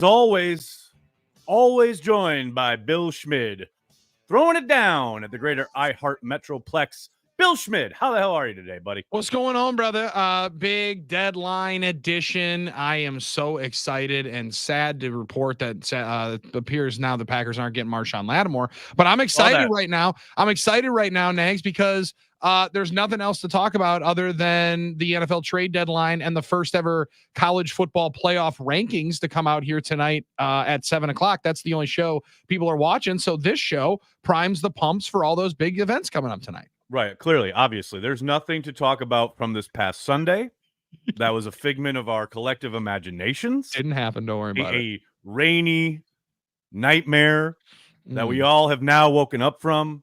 always joined by Bill Schmid, throwing it down at the greater iHeart Metroplex. Bill Schmid, how the hell are you today, buddy? What's going on, brother? Big deadline edition. I am so excited and sad to report that it appears now the Packers aren't getting Marshawn Lattimore, but I'm excited right now. Nags, because there's nothing else to talk about other than the NFL trade deadline and the first ever college football playoff rankings to come out here tonight at 7:00. That's the only show people are watching. So this show primes the pumps for all those big events coming up tonight. Right. Clearly, obviously, there's nothing to talk about from this past Sunday. That was a figment of our collective imaginations. Didn't happen. Don't worry about it. A rainy nightmare that we all have now woken up from,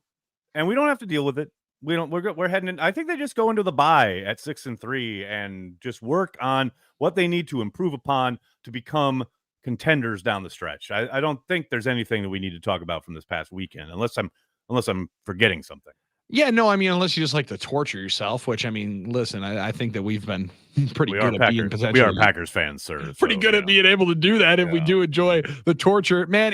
and we don't have to deal with it. We're heading in. I think they just go into the bye at 6-3 and just work on what they need to improve upon to become contenders down the stretch. I don't think there's anything that we need to talk about from this past weekend, unless I'm forgetting something. Yeah, no, I mean, unless you just like to torture yourself, which, I mean, listen, I think that we've been pretty good at being potentially. We are Packers fans, sir. Pretty good at being able to do that if we do enjoy the torture. Man,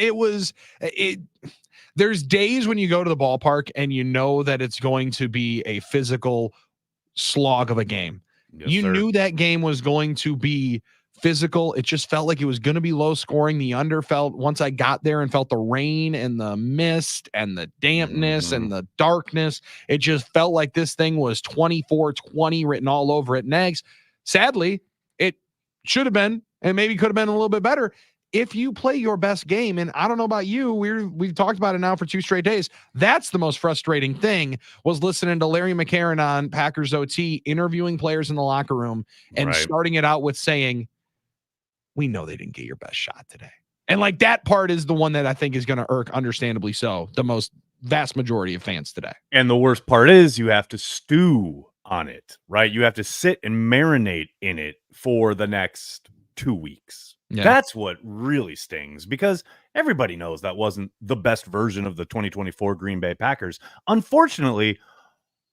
there's days when you go to the ballpark and you know that it's going to be a physical slog of a game. Yes, you knew that game was going to be physical. It just felt like it was going to be low scoring. The under felt, once I got there and felt the rain and the mist and the dampness and the darkness, it just felt like this thing was 24-20 written all over it. Nags, sadly, it should have been, and maybe could have been a little bit better if you play your best game. And I don't know about you, we've talked about it now for 2 straight days. That's the most frustrating thing, was listening to Larry McCarron on Packers OT interviewing players in the locker room and starting it out with saying, we know they didn't get your best shot today. And like, that part is the one that I think is going to irk, understandably so, the vast majority of fans today. And the worst part is you have to stew on it, right? You have to sit and marinate in it for the next 2 weeks. Yeah. That's what really stings, because everybody knows that wasn't the best version of the 2024 Green Bay Packers. Unfortunately,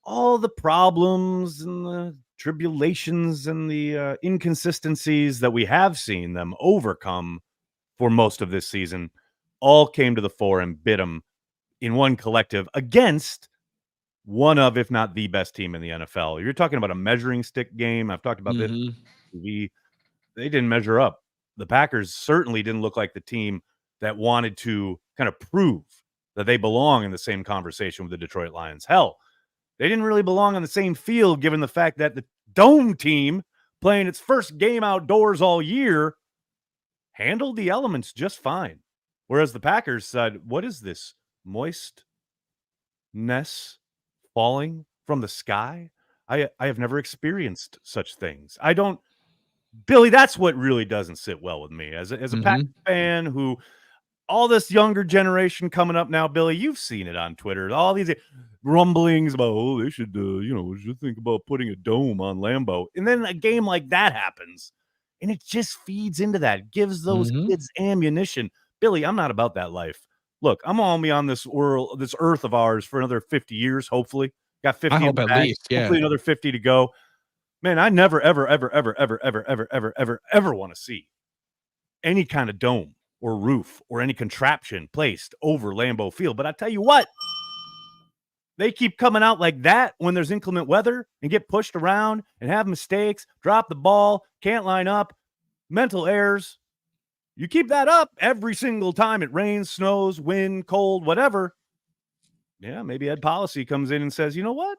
all the problems and the tribulations and the inconsistencies that we have seen them overcome for most of this season all came to the fore and bit them in one collective against one of, if not the best team in the NFL. You're talking about a measuring stick game. I've talked about this. They didn't measure up. The Packers certainly didn't look like the team that wanted to kind of prove that they belong in the same conversation with the Detroit Lions. Hell, they didn't really belong on the same field, given the fact that the Dome team, playing its first game outdoors all year, handled the elements just fine. Whereas the Packers said, what is this moistness falling from the sky? I have never experienced such things. Billy, that's what really doesn't sit well with me. As a Packers fan who, all this younger generation coming up now, Billy, you've seen it on Twitter. All these rumblings about, they should, should think about putting a dome on Lambeau. And then a game like that happens, and it just feeds into that, gives those kids ammunition. Billy, I'm not about that life. Look, I'm only on this world, this earth of ours, for another 50 years, hopefully. Got 50 I hope at least, hopefully another 50 to go. Man, I never, ever want to see any kind of dome or roof or any contraption placed over Lambeau Field. But I tell you what, they keep coming out like that when there's inclement weather and get pushed around and have mistakes, drop the ball, can't line up, mental errors. You keep that up every single time it rains, snows, wind, cold, whatever. Yeah, maybe Ed Policy comes in and says, you know what?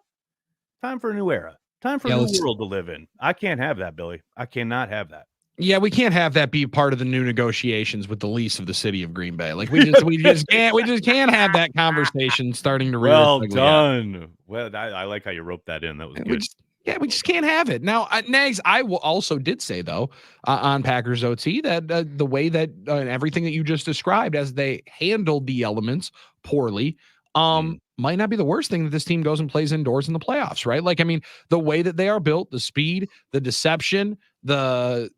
Time for a new era. Time for a new world to live in. I can't have that, Billy. I cannot have that. Yeah, we can't have that be part of the new negotiations with the lease of the city of Green Bay. Like, we just can't have that conversation starting to rear its ugly done. Out. Well, I like how you wrote that in. That was good. We just can't have it. Now, Nags, I also did say, though, on Packers OT that the way that everything that you just described as they handled the elements poorly, might not be the worst thing that this team goes and plays indoors in the playoffs, right? Like, I mean, the way that they are built, the speed, the deception, the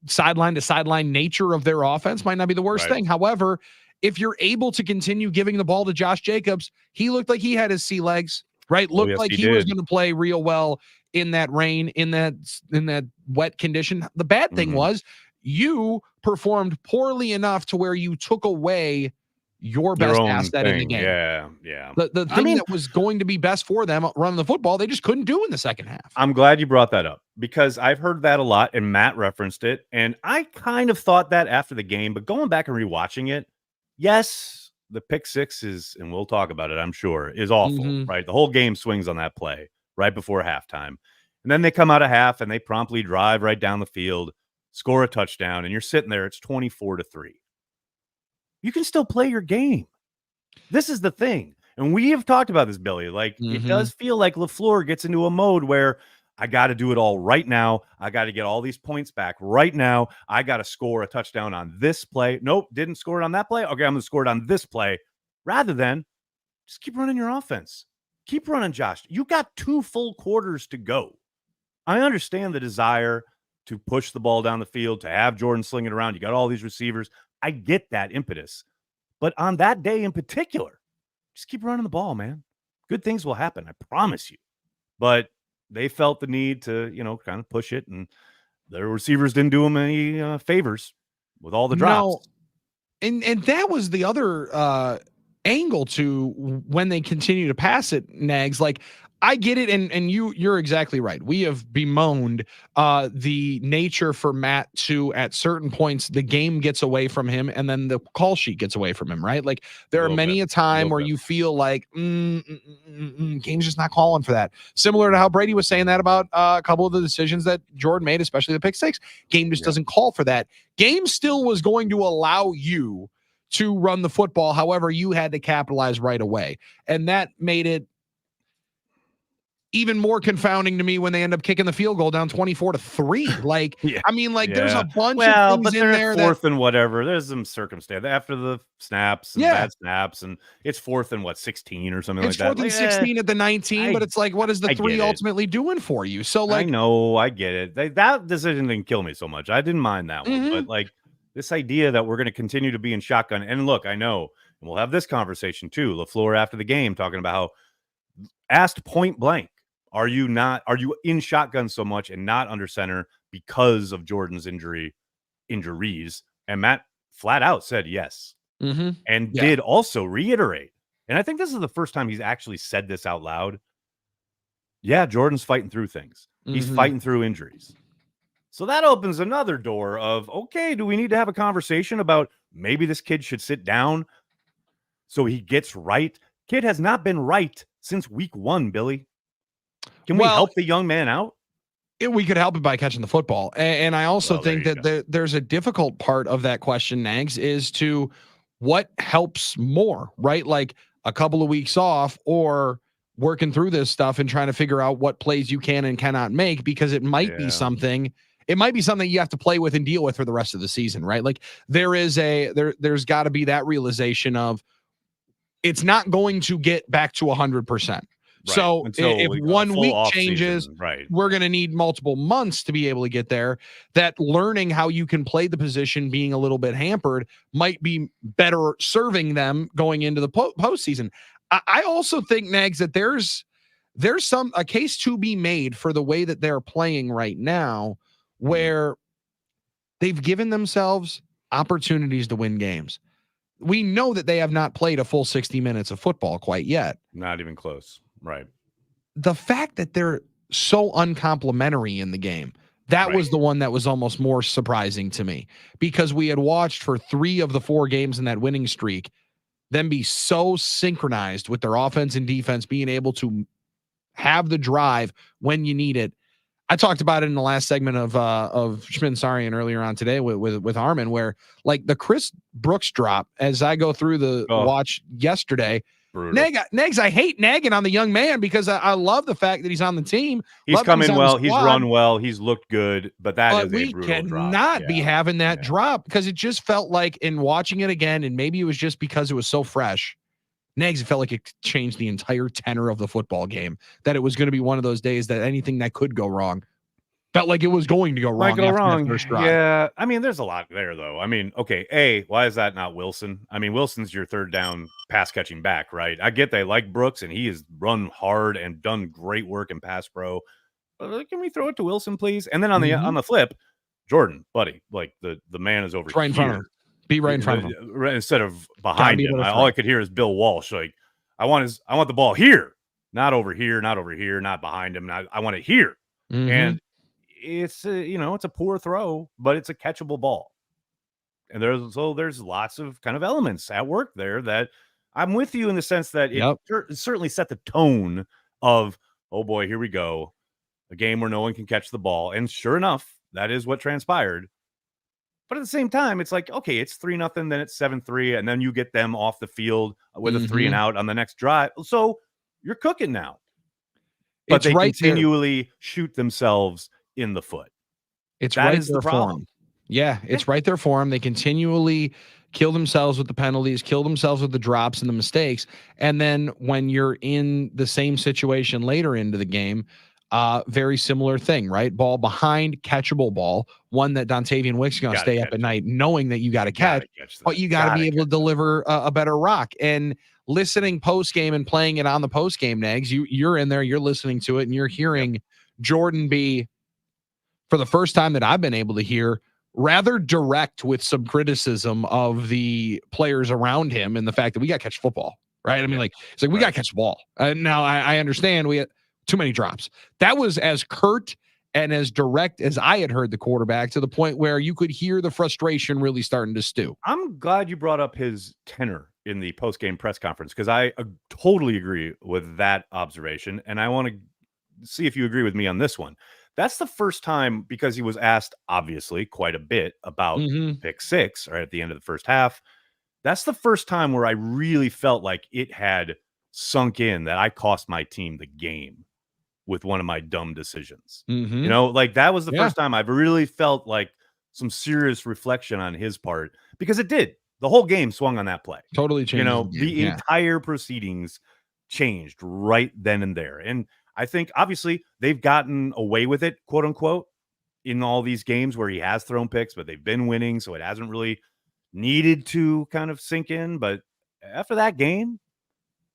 sideline to sideline nature of their offense might not be the worst thing. However, if you're able to continue giving the ball to Josh Jacobs, he looked like he had his sea legs, right? Looked like he was going to play real well in that rain, in that wet condition. The bad thing was, you performed poorly enough to where you took away your best asset in the game. Yeah. The thing that was going to be best for them running the football, they just couldn't do in the second half. I'm glad you brought that up because I've heard that a lot, and Matt referenced it, and I kind of thought that after the game, but going back and rewatching it, yes, the pick six is, and we'll talk about it, I'm sure, is awful, right? The whole game swings on that play right before halftime. And then they come out of half and they promptly drive right down the field, score a touchdown, and you're sitting there, it's 24-3. You can still play your game. This is the thing. And we have talked about this, Billy. Like, it does feel like Lafleur gets into a mode where I got to do it all right now. I got to get all these points back right now. I got to score a touchdown on this play. Nope, didn't score it on that play. Okay, I'm going to score it on this play. Rather than just keep running your offense. Keep running, Josh. You got 2 full quarters to go. I understand the desire to push the ball down the field, to have Jordan sling it around. You got all these receivers. I get that impetus. But on that day in particular, just keep running the ball, man. Good things will happen. I promise you. But they felt the need to, kind of push it. And their receivers didn't do them any favors with all the drops. No. And that was the other angle to when they continue to pass it, Nags. Like, I get it, and you're exactly right. We have bemoaned the nature for Matt to, at certain points, the game gets away from him, and then the call sheet gets away from him, right? Like, there are many a time where you feel like game's just not calling for that. Similar to how Brady was saying that about a couple of the decisions that Jordan made, especially the pick six. Game just doesn't call for that. Game still was going to allow you to run the football. However, you had to capitalize right away, and that made it even more confounding to me when they end up kicking the field goal down 24-3. Like, I mean, like, there's a bunch of things in there. Fourth and whatever. There's some circumstance after the snaps and bad snaps, and it's 4th and 16 or something like that. It's 4th and 16 at the 19, but it's like, what is the 3 ultimately doing for you? So, like, I get it. That decision didn't kill me so much. I didn't mind that one, but like this idea that we're going to continue to be in shotgun. And look, I know, and we'll have this conversation too. LaFleur after the game talking about how asked point blank, are you in shotgun so much and not under center because of Jordan's injuries? And Matt flat out said yes. And did also reiterate. And I think this is the first time he's actually said this out loud. Yeah, Jordan's fighting through things. He's fighting through injuries. So that opens another door of, okay, do we need to have a conversation about maybe this kid should sit down so he gets right? Kid has not been right since week 1, Billy. Can we help the young man out? We could help him by catching the football. And I also think that there's a difficult part of that question, Nags, is to what helps more, right? Like a couple of weeks off or working through this stuff and trying to figure out what plays you can and cannot make, because it might be something. It might be something you have to play with and deal with for the rest of the season, right? Like there's got to be that realization of it's not going to get back to 100%. Right. So if 1 week changes, we're going to need multiple months to be able to get there. That learning how you can play the position, being a little bit hampered, might be better serving them going into the postseason. I also think, Nags, that there's a case to be made for the way that they're playing right now, where they've given themselves opportunities to win games. We know that they have not played a full 60 minutes of football quite yet. Not even close. Right. The fact that they're so uncomplimentary in the game, that was the one that was almost more surprising to me, because we had watched for 3 of the 4 games in that winning streak, them be so synchronized with their offense and defense, being able to have the drive when you need it. I talked about it in the last segment of Schmid and Sarian earlier on today with Armin, where like the Chris Brooks drop, as I go through the watch yesterday, Nags, I hate nagging on the young man because I love the fact that he's on the team. He's come in well. He's run well. He's looked good, but that is a brutal drop. We cannot be having that drop, because it just felt like, in watching it again, and maybe it was just because it was so fresh, Nags, it felt like it changed the entire tenor of the football game, that it was going to be one of those days that anything that could go wrong felt like it was going to go wrong. Yeah. I mean, there's a lot there, though. I mean, okay, why is that not Wilson? I mean, Wilson's your third down pass catching back, right? I get they like Brooks, and he has run hard and done great work in pass pro. But can we throw it to Wilson, please? And then on the flip, Jordan, buddy, like the man is over right in front of him. Be right in front of him instead of behind him. All I could hear is Bill Walsh. Like, I want the ball here, not over here, not behind him. I want it here. And it's it's a poor throw, but it's a catchable ball. And there's lots of kind of elements at work there that I'm with you in the sense that it certainly set the tone of, oh boy, here we go, a game where no one can catch the ball. And sure enough, that is what transpired. But at the same time, it's like, okay, it's 3-0, then it's 7-3, and then you get them off the field with a 3-and-out on the next drive. So you're cooking now. But they continually shoot themselves in the foot. It's right there for them. Yeah, it's right there for them. They continually kill themselves with the penalties, kill themselves with the drops and the mistakes. And then when you're in the same situation later into the game, very similar thing, right? Ball behind, catchable ball, one that Dontavian Wick's going to stay up at night knowing that you got to catch, but you got to be able to deliver a better rock. And listening post-game and playing it on the post-game, Nags, you're in there, you're listening to it, and you're hearing Jordan be, for the first time that I've been able to hear, rather direct with some criticism of the players around him and the fact that we got to catch football, right? I mean, like, it's like, we got to catch the ball. Now, I understand we had too many drops. That was as curt and as direct as I had heard the quarterback, to the point where you could hear the frustration really starting to stew. I'm glad you brought up his tenor in the post-game press conference, because I totally agree with that observation, and I want to see if you agree with me on this one. That's the first time, because he was asked, obviously, quite a bit about pick six right at the end of the first half. That's the first time where I really felt like it had sunk in that I cost my team the game with one of my dumb decisions. You know, like, that was the first time I've really felt like some serious reflection on his part, because it did. The whole game swung on that play. Totally changed. You know, the entire proceedings changed right then and there. And I think, obviously, they've gotten away with it, quote unquote, in all these games where he has thrown picks, but they've been winning, so it hasn't really needed to kind of sink in. But after that game,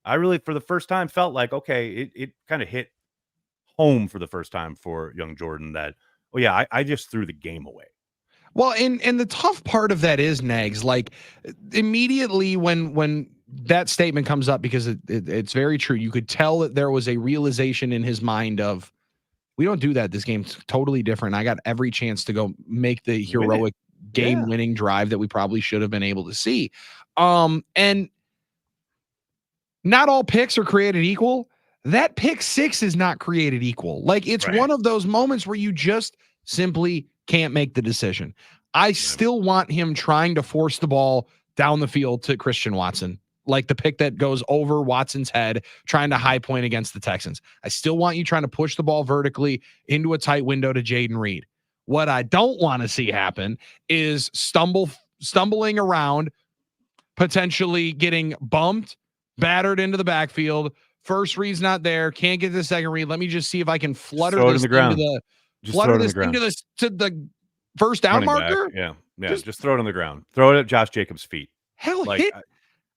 I really, for the first time, felt like, okay, it kind of hit home for the first time for young Jordan that, oh yeah, I just threw the game away. Well, and the tough part of that is, Nags, like, immediately when that statement comes up, because it's very true, you could tell that there was a realization in his mind of, we don't do that. This game's totally different. I got every chance to go make the heroic game-winning drive that we probably should have been able to see. And not all picks are created equal. That pick six is not created equal. Like, it's one of those moments where you just simply can't make the decision. I still want him trying to force the ball down the field to Christian Watson, like the pick that goes over Watson's head, trying to high point against the Texans. I still want you trying to push the ball vertically into a tight window to Jaden Reed. What I don't want to see happen is stumbling around, potentially getting bumped, battered into the backfield. First read's not there. Can't get the second read. Let me just see if I can flutter this into the first down marker. Just throw it on the ground. Throw it at Josh Jacobs' feet. Hell, like,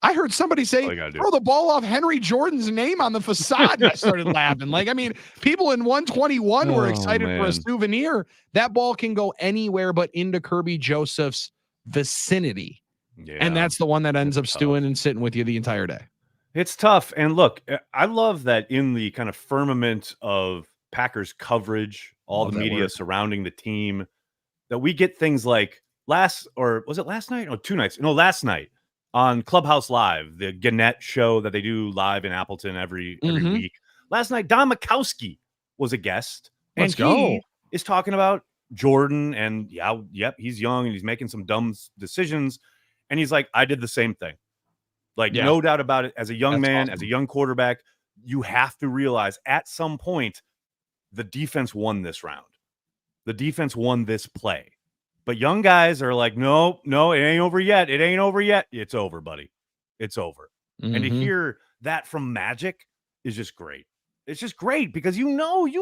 I heard somebody say, throw the ball off Henry Jordan's name on the facade. And I started laughing. Like, I mean, people in 121 were excited for a souvenir. That ball can go anywhere but into Kirby Joseph's vicinity. Yeah, and that's the one that ends up stewing and sitting with you the entire day. It's tough. And look, I love that in the kind of firmament of Packers coverage, all the media surrounding the team, that we get things like last night? Oh, 2 nights. No, last night on Clubhouse Live, the Gannett show that they do live in Appleton every week. Last night, Don Mikowski was a guest. And he is talking about Jordan and he's young and he's making some dumb decisions. And he's like, I did the same thing. Like, no doubt about it. As a young man, as a young quarterback, you have to realize at some point the defense won this round. The defense won this play. But young guys are like, no, it ain't over yet. It ain't over yet. It's over, buddy. It's over. And to hear that from Magic is just great. It's just great because you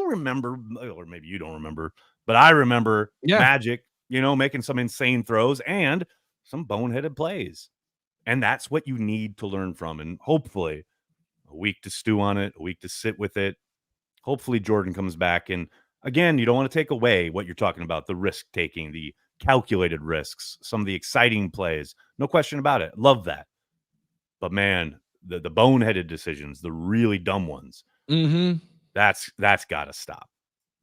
remember, or maybe you don't remember, but I remember Magic, making some insane throws and some boneheaded plays. And that's what you need to learn from. And hopefully a week to stew on it, a week to sit with it. Hopefully Jordan comes back. And again, you don't want to take away what you're talking about, the risk taking, the calculated risks, some of the exciting plays. No question about it. Love that. But man, the boneheaded decisions, the really dumb ones, that's got to stop.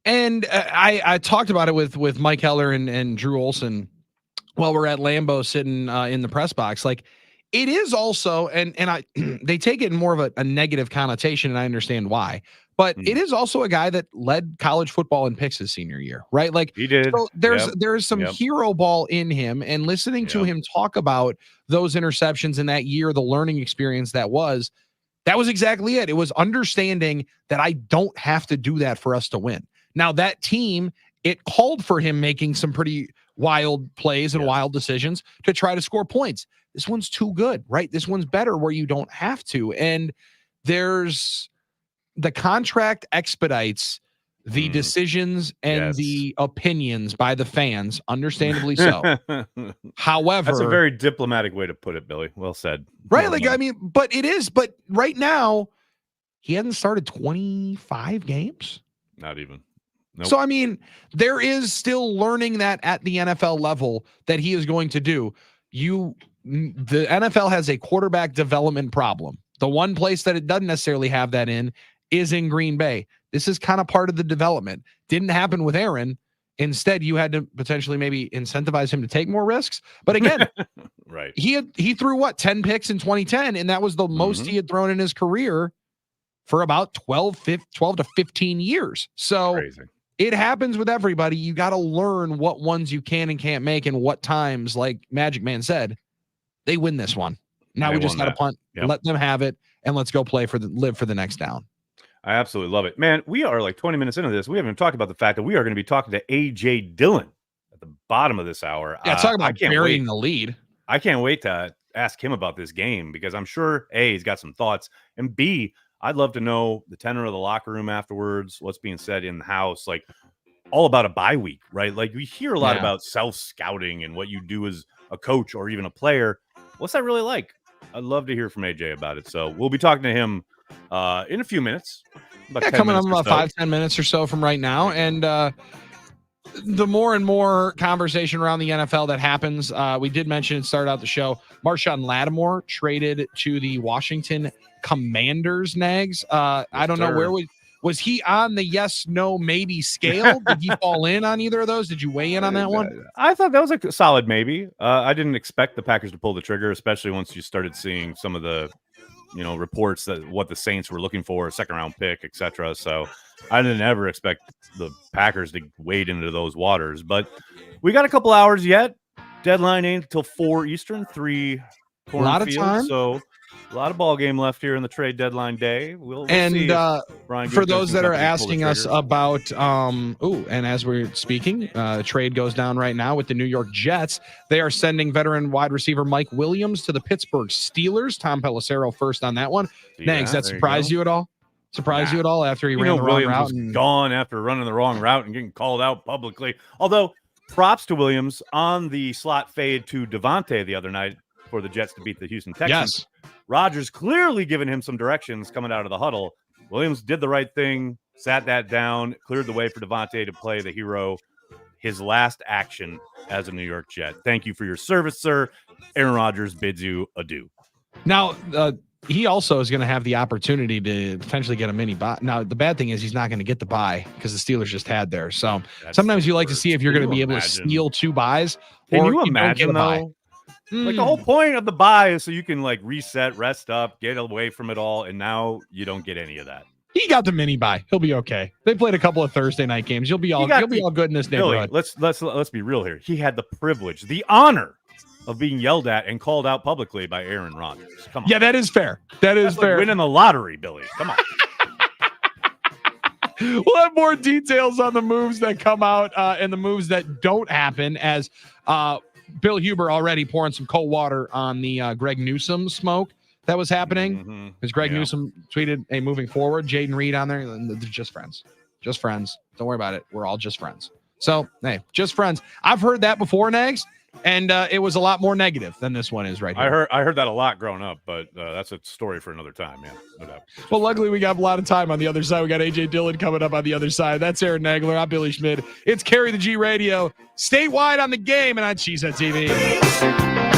And I talked about it with Mike Heller and Drew Olson while we're at Lambeau sitting in the press box. Like, it is also, and they take it in more of a negative connotation, and I understand why. But it is also a guy that led college football in picks his senior year, right? Like, he did. So there's some hero ball in him, and listening to him talk about those interceptions in that year, the learning experience that was exactly it. It was understanding that I don't have to do that for us to win. Now, that team, it called for him making some pretty wild plays and wild decisions to try to score points. This one's too good, right? This one's better where you don't have to. And there's the contract expedites the decisions and the opinions by the fans, understandably so. However, that's a very diplomatic way to put it, Billy. Well said. Right. Like, I mean, but it is, but right now he hasn't started 25 games. Not even. Nope. So, I mean, there is still learning that at the NFL level that he is going to do. The NFL has a quarterback development problem. The one place that it doesn't necessarily have that in is in Green Bay. This is kind of part of the development. Didn't happen with Aaron. Instead, you had to potentially maybe incentivize him to take more risks. But again, right. He threw 10 picks in 2010, and that was the most he had thrown in his career for about 12 to 15 years. So crazy. It happens with everybody. You got to learn what ones you can and can't make, and what times, like Magic Man said, they win this one. Now we just got to punt, let them have it, and let's go live for the next down. I absolutely love it. Man, we are like 20 minutes into this. We haven't even talked about the fact that we are going to be talking to AJ Dillon at the bottom of this hour. Yeah, talk about burying the lead. I can't wait to ask him about this game, because I'm sure, A, he's got some thoughts, and B, I'd love to know the tenor of the locker room afterwards, what's being said in the house, like all about a bye week, right? Like, we hear a lot about self-scouting and what you do as a coach or even a player. What's that really like? I'd love to hear from AJ about it. So we'll be talking to him in a few minutes. Coming up about 5-10 minutes or so from right now. And the more and more conversation around the NFL that happens, we did mention it started out the show. Marshawn Lattimore traded to the Washington Commanders, Nags. I don't know where was he on the yes, no, maybe scale? Did he fall in on either of those? Did you weigh in on that one? I thought that was a solid maybe. I didn't expect the Packers to pull the trigger, especially once you started seeing some of the reports that what the Saints were looking for, a second-round pick, etc. So I didn't ever expect the Packers to wade into those waters. But we got a couple hours yet. Deadline ain't until 4 Eastern, 3 a lot of time. So a lot of ball game left here in the trade deadline day. We'll see for those that are asking us about, and as we're speaking, trade goes down right now with the New York Jets. They are sending veteran wide receiver Mike Williams to the Pittsburgh Steelers. Tom Pelissero first on that one. Nags, that surprised you at all? Surprised you at all after he ran the wrong route? Was gone after running the wrong route and getting called out publicly. Although, props to Williams on the slot fade to Devontae the other night for the Jets to beat the Houston Texans. Yes. Rodgers clearly giving him some directions coming out of the huddle. Williams did the right thing, sat that down, cleared the way for Devontae to play the hero, his last action as a New York Jet. Thank you for your service, sir. Aaron Rodgers bids you adieu. Now, he also is going to have the opportunity to potentially get a mini bye. Now, the bad thing is he's not going to get the bye because the Steelers just had theirs. So sometimes you like to see if you're going to be able to steal 2 buys. Can you imagine, though? Like, the whole point of the bye is so you can like reset, rest up, get away from it all, and now you don't get any of that. He got the mini bye. He'll be okay. They played a couple of Thursday night games. You'll be all good in this neighborhood. Billy, let's be real here. He had the privilege, the honor of being yelled at and called out publicly by Aaron Rodgers. Come on. Yeah, that is fair. That's fair. Like winning the lottery, Billy. Come on. We'll have more details on the moves that come out and the moves that don't happen, as Bill Huber already pouring some cold water on the Greg Newsome smoke that was happening. Because Greg Newsome tweeted, hey, moving forward, Jaden Reed on there, they're just friends. Just friends. Don't worry about it. We're all just friends. So, hey, just friends. I've heard that before, Nags, And it was a lot more negative than this one is right here. I heard that a lot growing up, but that's a story for another time, man. No doubt. Well, luckily we got a lot of time on the other side. We got AJ Dillon coming up on the other side. That's Aaron Nagler. I'm Billy Schmid. It's Carry the G Radio, statewide on the game and on Cheesehead TV.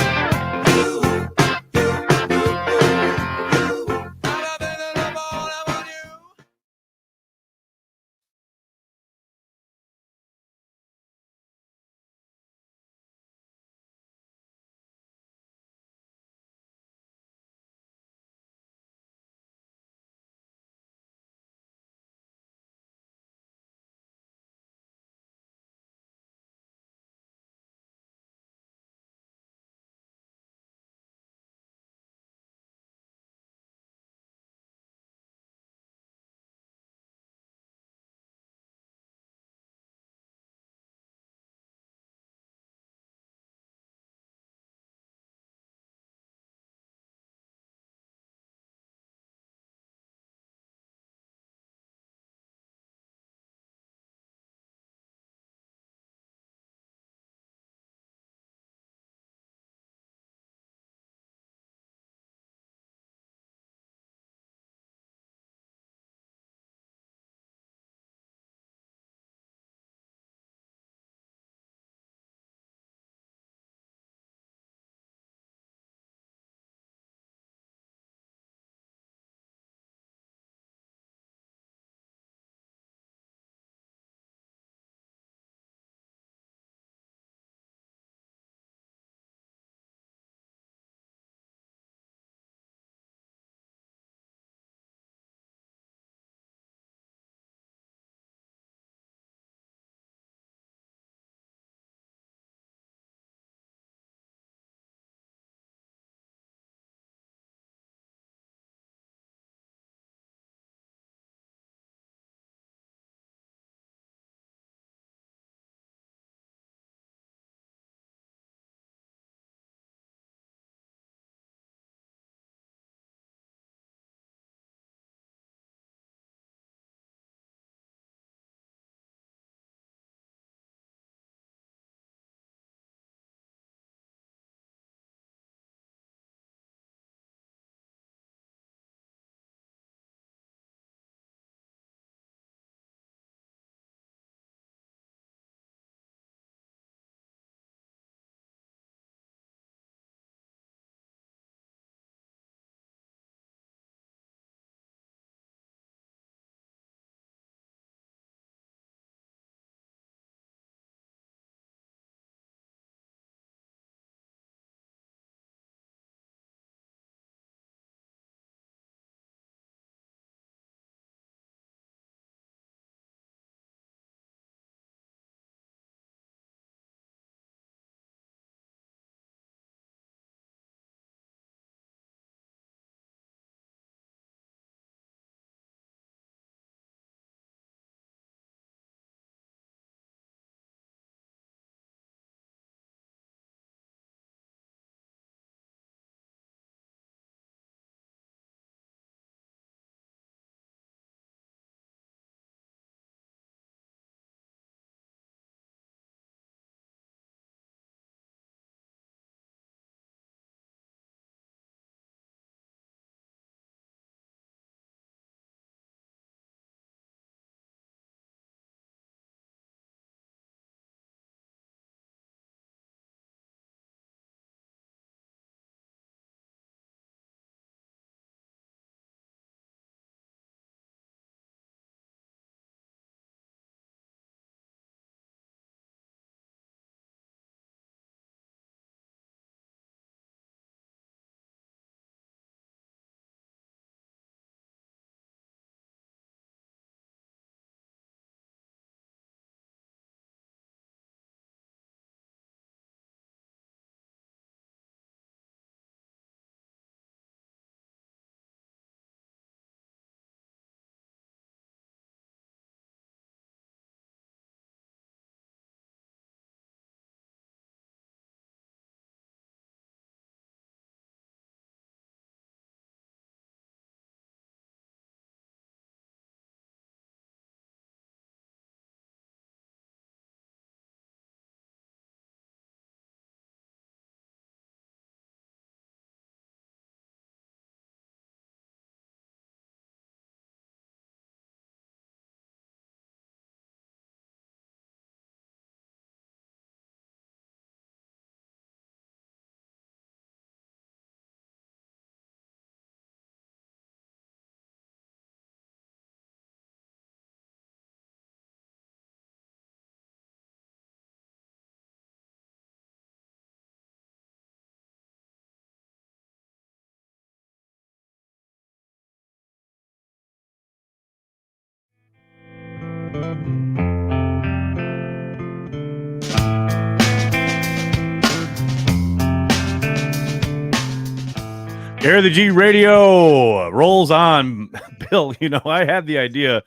Air the G Radio rolls on. Bill, I had the idea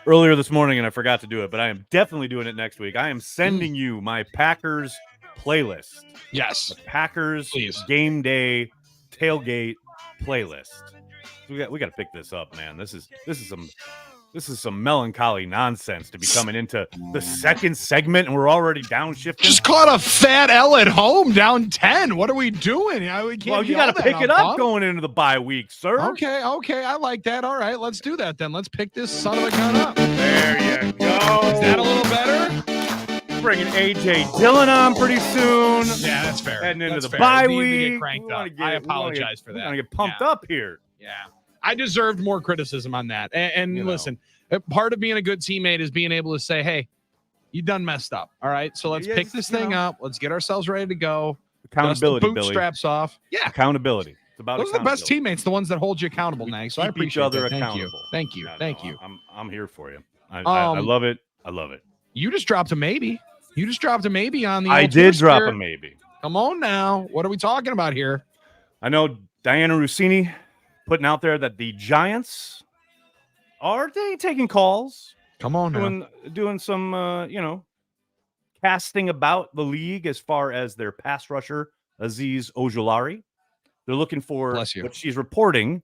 earlier this morning and I forgot to do it, but I am definitely doing it next week. I am sending you my Packers playlist. Yes. The Packers game day tailgate playlist. We got to pick this up, man. This is some melancholy nonsense to be coming into the second segment and we're already downshifting. Just caught a fat L at home, down 10. What are we doing? We can't. Well, you got to pick it up going into the bye week, sir. Okay. I like that. All right, let's do that then. Let's pick this son of a gun up. There you go. Is that a little better? Bringing AJ Dillon on pretty soon. Yeah, that's fair. Heading into the bye week. Get cranked up. I apologize for that. We're going to get pumped up here. Yeah. I deserved more criticism on that. And listen, part of being a good teammate is being able to say, hey, you done messed up. All right. So let's pick this thing up. Let's get ourselves ready to go. Accountability, bootstraps off. Yeah. Accountability. It's about those are the best teammates, the ones that hold you accountable, Nag. So I appreciate each other that. accountable. Thank you. Thank you. I'm here for you. I love it. I love it. You just dropped a maybe. You just dropped a maybe on the. I did drop a maybe. Come on now. What are we talking about here? I know Diana Rossini putting out there that the Giants are they taking calls? Come on now. Doing some casting about the league as far as their pass rusher Azeez Ojulari. They're looking for what she's reporting,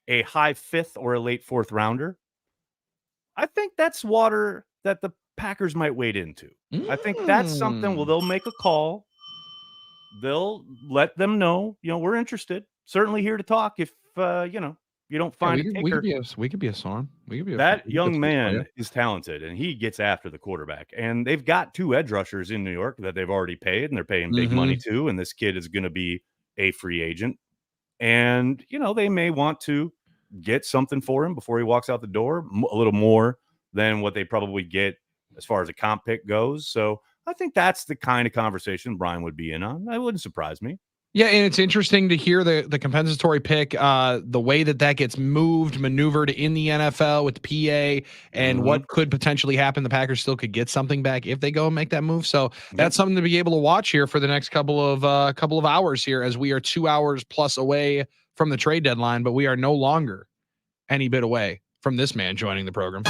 a high 5th or a late 4th rounder. I think that's water that the Packers might wade into. I think that's something. Well, they'll make a call. They'll let them know, we're interested. Certainly here to talk if you don't find a kicker. We could be a song. That young man is talented and he gets after the quarterback. And they've got 2 edge rushers in New York that they've already paid and they're paying big money to. And this kid is going to be a free agent. And, they may want to get something for him before he walks out the door, a little more than what they probably get as far as a comp pick goes. So I think that's the kind of conversation Brian would be in on. That wouldn't surprise me. Yeah, and it's interesting to hear the compensatory pick, the way that gets maneuvered in the NFL with the PA and what could potentially happen. The Packers still could get something back if they go and make that move. So that's something to be able to watch here for the next couple of hours here, as we are 2 hours plus away from the trade deadline, but we are no longer any bit away from this man joining the program.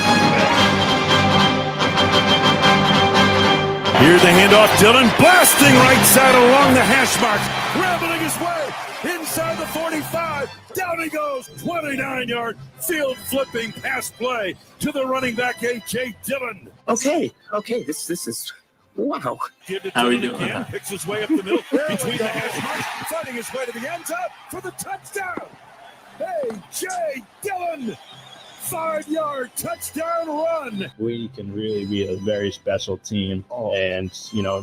Here's the handoff, Dillon blasting right side along the hash marks, rambling his way inside the 45. Down he goes, 29-yard field flipping pass play to the running back AJ Dillon. Okay, this is wow. How are we doing? Again, picks his way up the middle between the hash marks, fighting his way to the end zone for the touchdown. AJ Dillon. 5-yard touchdown run. We can really be a very special team, and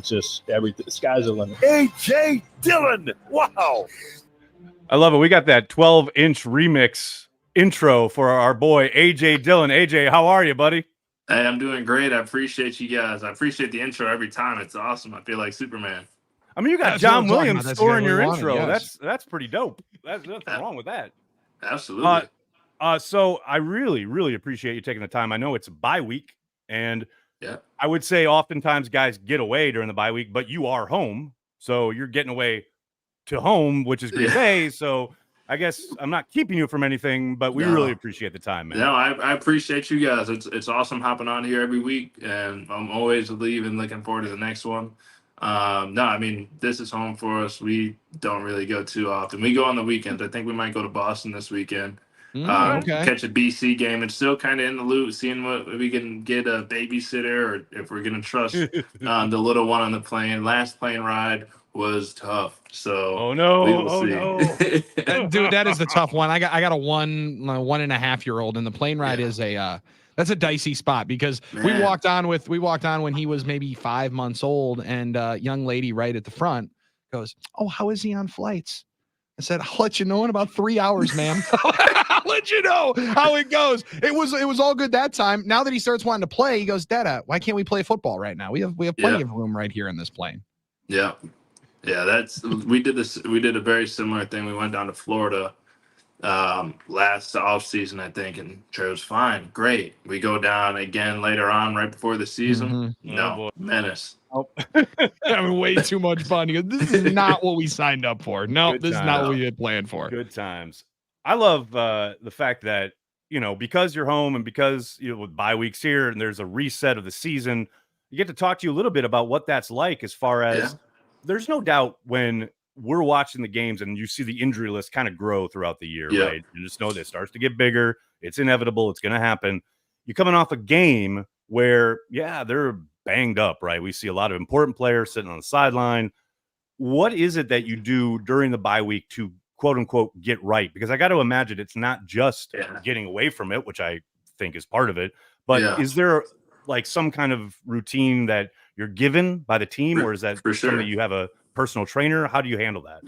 just everything. The sky's the limit. AJ Dillon, wow! I love it. We got that 12-inch remix intro for our boy AJ Dillon. AJ, how are you, buddy? Hey, I'm doing great. I appreciate you guys. I appreciate the intro every time. It's awesome. I feel like Superman. I mean, you got John Williams scoring your intro. Yes. That's pretty dope. That's nothing wrong with that. Absolutely. So I really, really appreciate you taking the time. I know it's a bye week, and I would say oftentimes guys get away during the bye week, but you are home, so you're getting away to home, which is Green Bay. So I guess I'm not keeping you from anything, but we really appreciate the time, man. No, I appreciate you guys. It's awesome hopping on here every week, and I'm always leaving, looking forward to the next one. No, I mean, this is home for us. We don't really go too often. We go on the weekends. I think we might go to Boston this weekend. Catch a BC game, and still kind of in the loop, seeing what we can get a babysitter, or if we're gonna trust the little one on the plane. Last plane ride was tough, so no, dude, that is the tough one. I got a 1.5-year-old, and the plane ride is that's a dicey spot, because we walked on when he was maybe 5 months old, and a young lady right at the front goes, "Oh, how is he on flights?" I said, "I'll let you know in about 3 hours, ma'am." I'll let you know how it goes. It was all good that time. Now that he starts wanting to play, he goes, "Dada, why can't we play football right now? We have plenty of room right here in this plane." Yeah. We did a very similar thing. We went down to Florida last offseason, I think, and Trey was fine. Great. We go down again later on, right before the season. No, menace. Oh. Having way too much fun. He goes, this is not what we signed up for. No, this is not what we had planned for. Good times. I love the fact that, because you're home and because, with bye weeks here and there's a reset of the season, you get to talk to you a little bit about what that's like as far as there's no doubt when we're watching the games and you see the injury list kind of grow throughout the year, right? You just know that it starts to get bigger. It's inevitable. It's going to happen. You're coming off a game where, they're banged up, right? We see a lot of important players sitting on the sideline. What is it that you do during the bye week to quote unquote get right? Because I got to imagine it's not just getting away from it, which I think is part of it, but is there like some kind of routine that you're given by the team, or is that something you have a personal trainer? How do you handle that?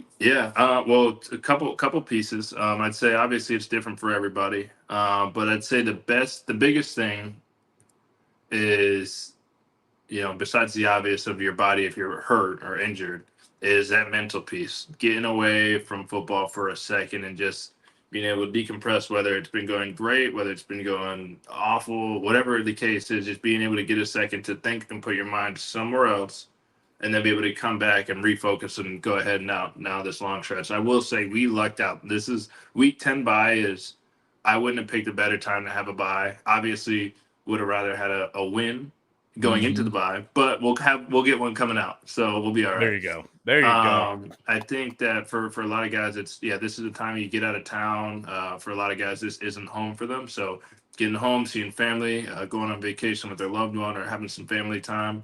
Well, a couple pieces. I'd say obviously it's different for everybody, but I'd say the biggest thing is, besides the obvious of your body if you're hurt or injured, is that mental piece, getting away from football for a second and just being able to decompress, whether it's been going great, whether it's been going awful, whatever the case is, just being able to get a second to think and put your mind somewhere else, and then be able to come back and refocus and go ahead now this long stretch. I will say we lucked out. This is week 10 bye I wouldn't have picked a better time to have a bye. Obviously would have rather had a win going into the bye, but we'll get one coming out, so we'll be all right. There you go. I think that for a lot of guys, this is the time you get out of town. For a lot of guys, this isn't home for them, so getting home, seeing family, going on vacation with their loved one, or having some family time,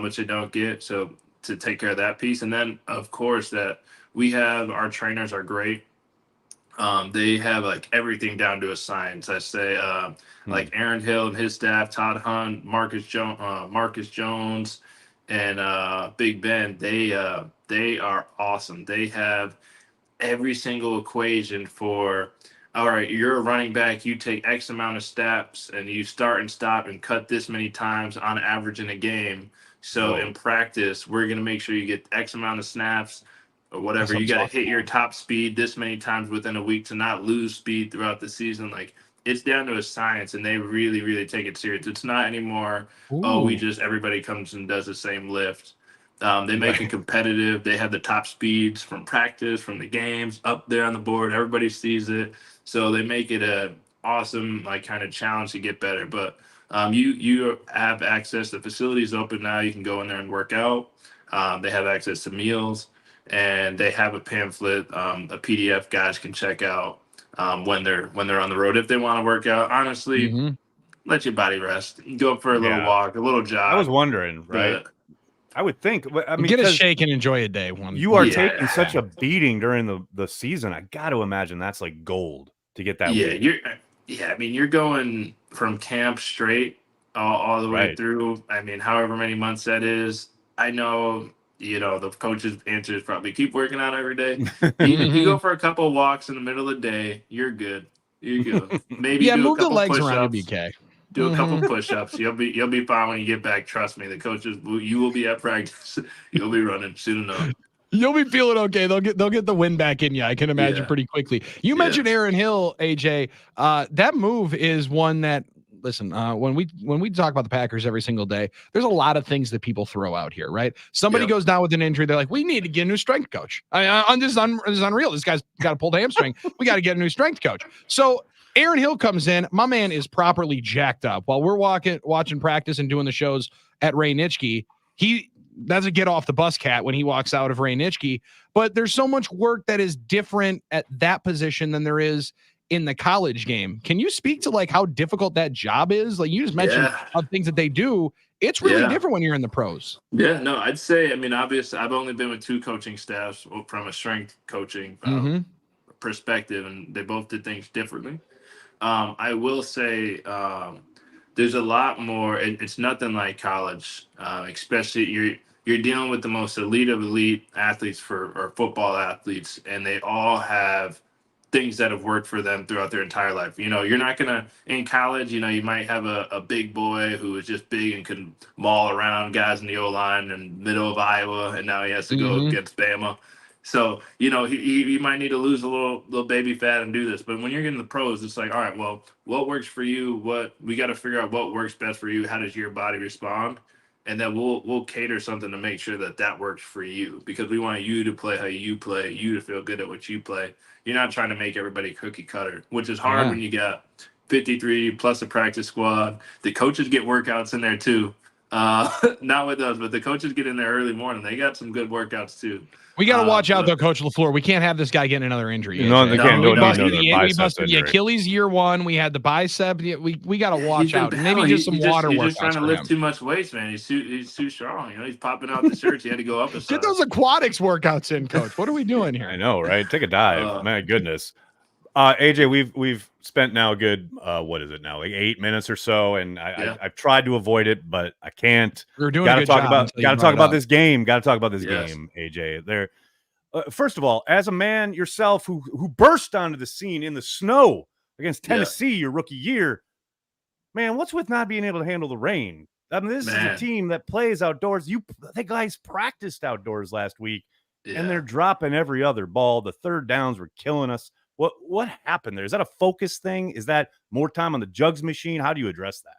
which they don't get, so to take care of that piece. And then of course that we have, our trainers are great. They have like everything down to a science. I say, like Aaron Hill and his staff, Todd Hunt, Marcus Jones, and Big Ben. They are awesome. They have every single equation for, all right, you're a running back, you take X amount of steps and you start and stop and cut this many times on average in a game. So in practice, we're going to make sure you get X amount of snaps or whatever. You got to hit your top speed this many times within a week to not lose speed throughout the season. Like, it's down to a science, and they really, really take it serious. It's not anymore, everybody comes and does the same lift. They make it competitive. They have the top speeds from practice, from the games, up there on the board. Everybody sees it. So they make it a awesome, like, kind of challenge to get better. But you have access. The facility is open now. You can go in there and work out. They have access to meals, and they have a pamphlet, a PDF guys can check out when they're on the road if they want to work out. Honestly, let your body rest. Go for a little walk, a little jog. I was wondering, right? I would think. I mean, get a shake and enjoy a day. You are taking such a beating during the season. I got to imagine that's like gold to get that. I mean, you're going from camp straight all the way through. I mean, however many months that is. I know, the coach's answer is probably keep working out every day. You go for a couple of walks in the middle of the day, you're good. You're good. Maybe do move a couple the legs push-ups. around, BK. Do a couple push-ups. You'll be fine when you get back. Trust me. The coaches, you will be at practice. You'll be running soon enough. You'll be feeling okay. They'll get the wind back in you. I can imagine pretty quickly. You mentioned Aaron Hill, AJ. That move is one that, listen, when we talk about the Packers every single day, there's a lot of things that people throw out here, right? Somebody goes down with an injury. They're like, we need to get a new strength coach. This is unreal. This guy's got a pulled hamstring. We got to get a new strength coach. So Aaron Hill comes in. My man is properly jacked up. While we're watching practice and doing the shows at Ray Nitschke, he doesn't get off the bus cat when he walks out of Ray Nitschke. But there's so much work that is different at that position than there is in the college game. Can you speak to like how difficult that job is? Like you just mentioned of things that they do. It's really different when you're in the pros. Yeah, no, I'd say, I mean, obviously I've only been with 2 coaching staffs from a strength coaching perspective, and they both did things differently. I will say there's a lot more. It's nothing like college, especially you're dealing with the most elite of elite athletes or football athletes, and they all have things that have worked for them throughout their entire life. You're not gonna, in college, you might have a big boy who is just big and can maul around guys in the O-line in the middle of Iowa, and now he has to go against Bama. So, you know, he might need to lose a little baby fat and do this. But when you're getting the pros, it's like, all right, well, what works for you? What we got to figure out what works best for you. How does your body respond? And then we'll cater something to make sure that works for you, because we want you to play how you play, you to feel good at what you play. You're not trying to make everybody cookie cutter, which is hard when you got 53 plus a practice squad. The coaches get workouts in there too. Not with us, but the coaches get in there early morning. They got some good workouts too. We got to watch out, though, Coach Lafleur. We can't have this guy getting another injury. No, they can't do we busted the the Achilles year one. We had the bicep. We got to watch out. Maybe just some water workouts. He's just trying to lift too much weights, man. He's too strong. You know, he's popping out the shirts. He had to go up a size. Get those aquatics workouts in, Coach. What are we doing here? I know, right? Take a dive. My goodness. AJ, we've spent now a good what is it now, like 8 minutes or so, and I've tried to avoid it, but I can't. We're doing a good job. Gotta talk about this game. Gotta talk about this game, AJ. There. First of all, as a man yourself who burst onto the scene in the snow against Tennessee your rookie year, man, what's with not being able to handle the rain? I mean, this is a team that plays outdoors. The guys practiced outdoors last week, and they're dropping every other ball. The third downs were killing us. What happened there? Is that a focus thing? Is that more time on the jugs machine? How do you address that?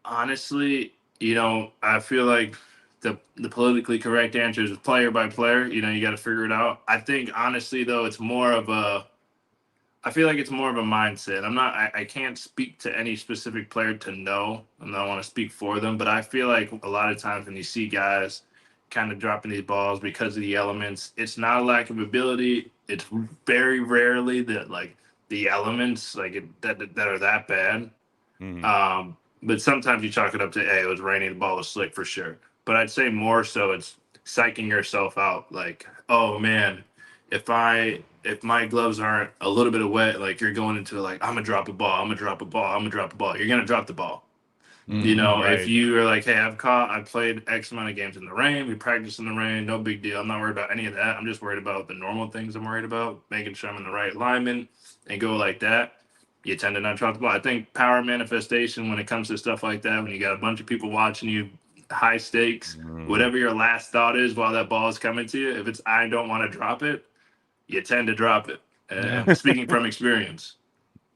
Honestly, you know, I feel like the politically correct answer is player by player. You know, you got to figure it out. I think honestly, though, I feel like it's more of a mindset. I can't speak to any specific player to know, and I don't want to speak for them, but I feel like a lot of times when you see guys kind of dropping these balls because of the elements, it's not a lack of ability. It's very rarely that like the elements that are that bad. Mm-hmm. But sometimes you chalk it up to, hey, it was raining, the ball was slick for sure. But I'd say more so it's psyching yourself out. Like, oh man, if my gloves aren't a little bit of wet, like you're going into like, I'm gonna drop a ball. You're gonna drop the ball. You know, right. If you are like, hey, I've played X amount of games in the rain. We practice in the rain. No big deal. I'm not worried about any of that. I'm just worried about the normal things I'm worried about, making sure I'm in the right alignment and go like that. You tend to not drop the ball. I think power manifestation when it comes to stuff like that, when you got a bunch of people watching you, high stakes, whatever your last thought is while that ball is coming to you, if it's I don't want to drop it, you tend to drop it. Speaking from experience.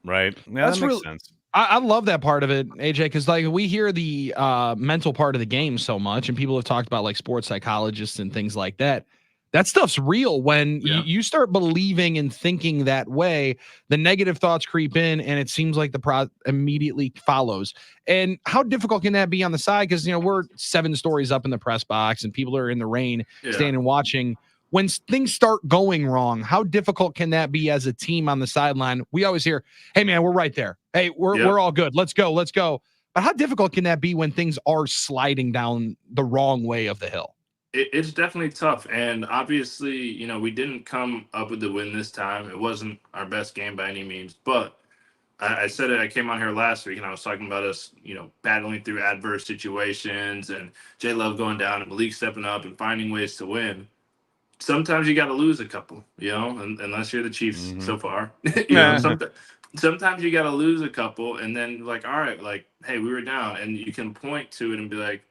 Right. Yeah, that makes sense. I love that part of it, AJ, because like we hear the mental part of the game so much, and people have talked about like sports psychologists and things like that. That stuff's real. When you start believing and thinking that way, the negative thoughts creep in, and it seems like the immediately follows. And how difficult can that be on the side? Because, you know, we're 7 stories up in the press box, and people are in the rain standing watching. When things start going wrong, how difficult can that be as a team on the sideline? We always hear, hey, man, we're right there. Hey, we're all good. Let's go. But how difficult can that be when things are sliding down the wrong way of the hill? It's definitely tough. And obviously, you know, we didn't come up with the win this time. It wasn't our best game by any means. But I said it, I came on here last week and I was talking about us, you know, battling through adverse situations and J Love going down and Malik stepping up and finding ways to win. Sometimes you got to lose a couple, you know, unless you're the Chiefs so far. Sometimes you got to lose a couple and then like, all right, like, hey, we were down, and you can point to it and be like,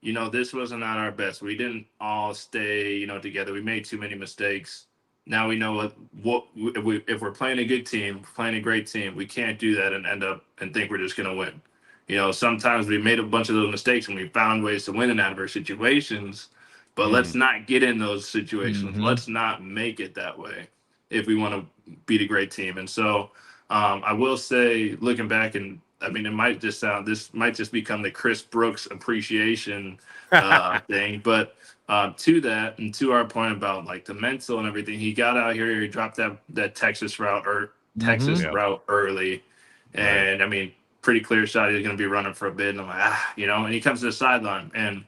you know, this wasn't not our best. We didn't all stay, you know, together. We made too many mistakes. Now we know if we're playing a good team, playing a great team, we can't do that and end up and think we're just going to win. You know, sometimes we made a bunch of those mistakes and we found ways to win in adverse situations. But let's not get in those situations. Mm-hmm. Let's not make it that way if we want to beat a great team. And so I will say, looking back, and I mean, this might just become the Chris Brooks appreciation thing. But to that, and to our point about like the mental and everything, he got out here, he dropped that Texas route route early. And I mean, pretty clear shot he was going to be running for a bit. And I'm like, you know, and he comes to the sideline. And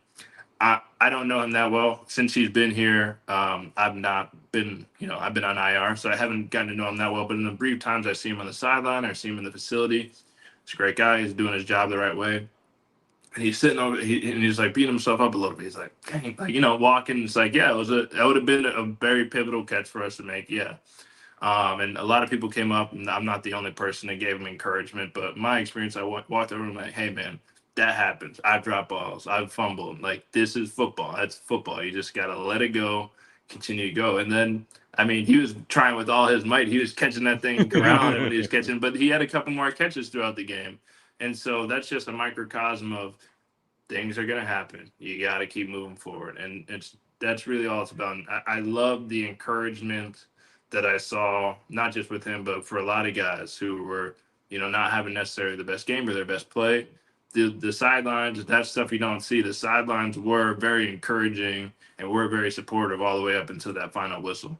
I don't know him that well. Since he's been here, I've not been, you know, I've been on IR, so I haven't gotten to know him that well. But in the brief times I see him on the sideline, I see him in the facility. He's a great guy. He's doing his job the right way. And he's sitting over, and he's like beating himself up a little bit. He's like, dang, like, you know, walking. It's like, yeah, that would have been a very pivotal catch for us to make. Yeah. And a lot of people came up, and I'm not the only person that gave him encouragement. But my experience, I walked over and I'm like, hey, man, that happens. I've dropped balls. I've fumbled. Like, this is football. That's football. You just got to let it go, continue to go. And then, I mean, he was trying with all his might. He was catching that thing and corralling it when he was catching, but he had a couple more catches throughout the game. And so that's just a microcosm of things are going to happen. You got to keep moving forward. And that's really all it's about. I love the encouragement that I saw, not just with him, but for a lot of guys who were, not having necessarily the best game or their best play. The sidelines, that stuff you don't see. The sidelines were very encouraging and were very supportive all the way up until that final whistle.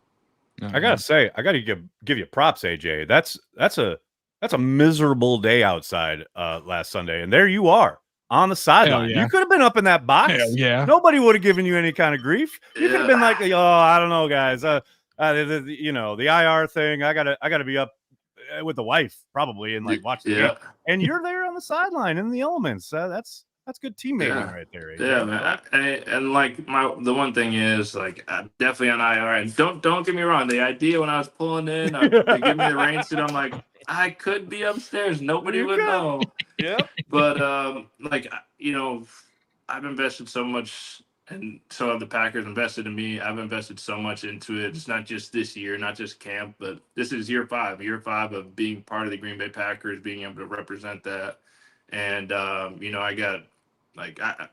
I gotta say, I gotta give you props, AJ. That's a miserable day outside last Sunday, and there you are on the sideline. Yeah. You could have been up in that box. Yeah. Nobody would have given you any kind of grief. You could have been like, "Oh, I don't know, guys. The IR thing. I gotta be up with the wife probably and like watch the game." And you're there on the sideline in the elements. That's good teammating right there. AJ. Yeah, man. And like the one thing is like I'm definitely on IR. And don't get me wrong. The idea when I was pulling in, they give me the rain suit. I'm like, I could be upstairs. Nobody would know. Yeah. But I've invested so much, and so have the Packers invested in me. I've invested so much into it. It's not just this year, not just camp, but this is year five of being part of the Green Bay Packers, being able to represent that. And I got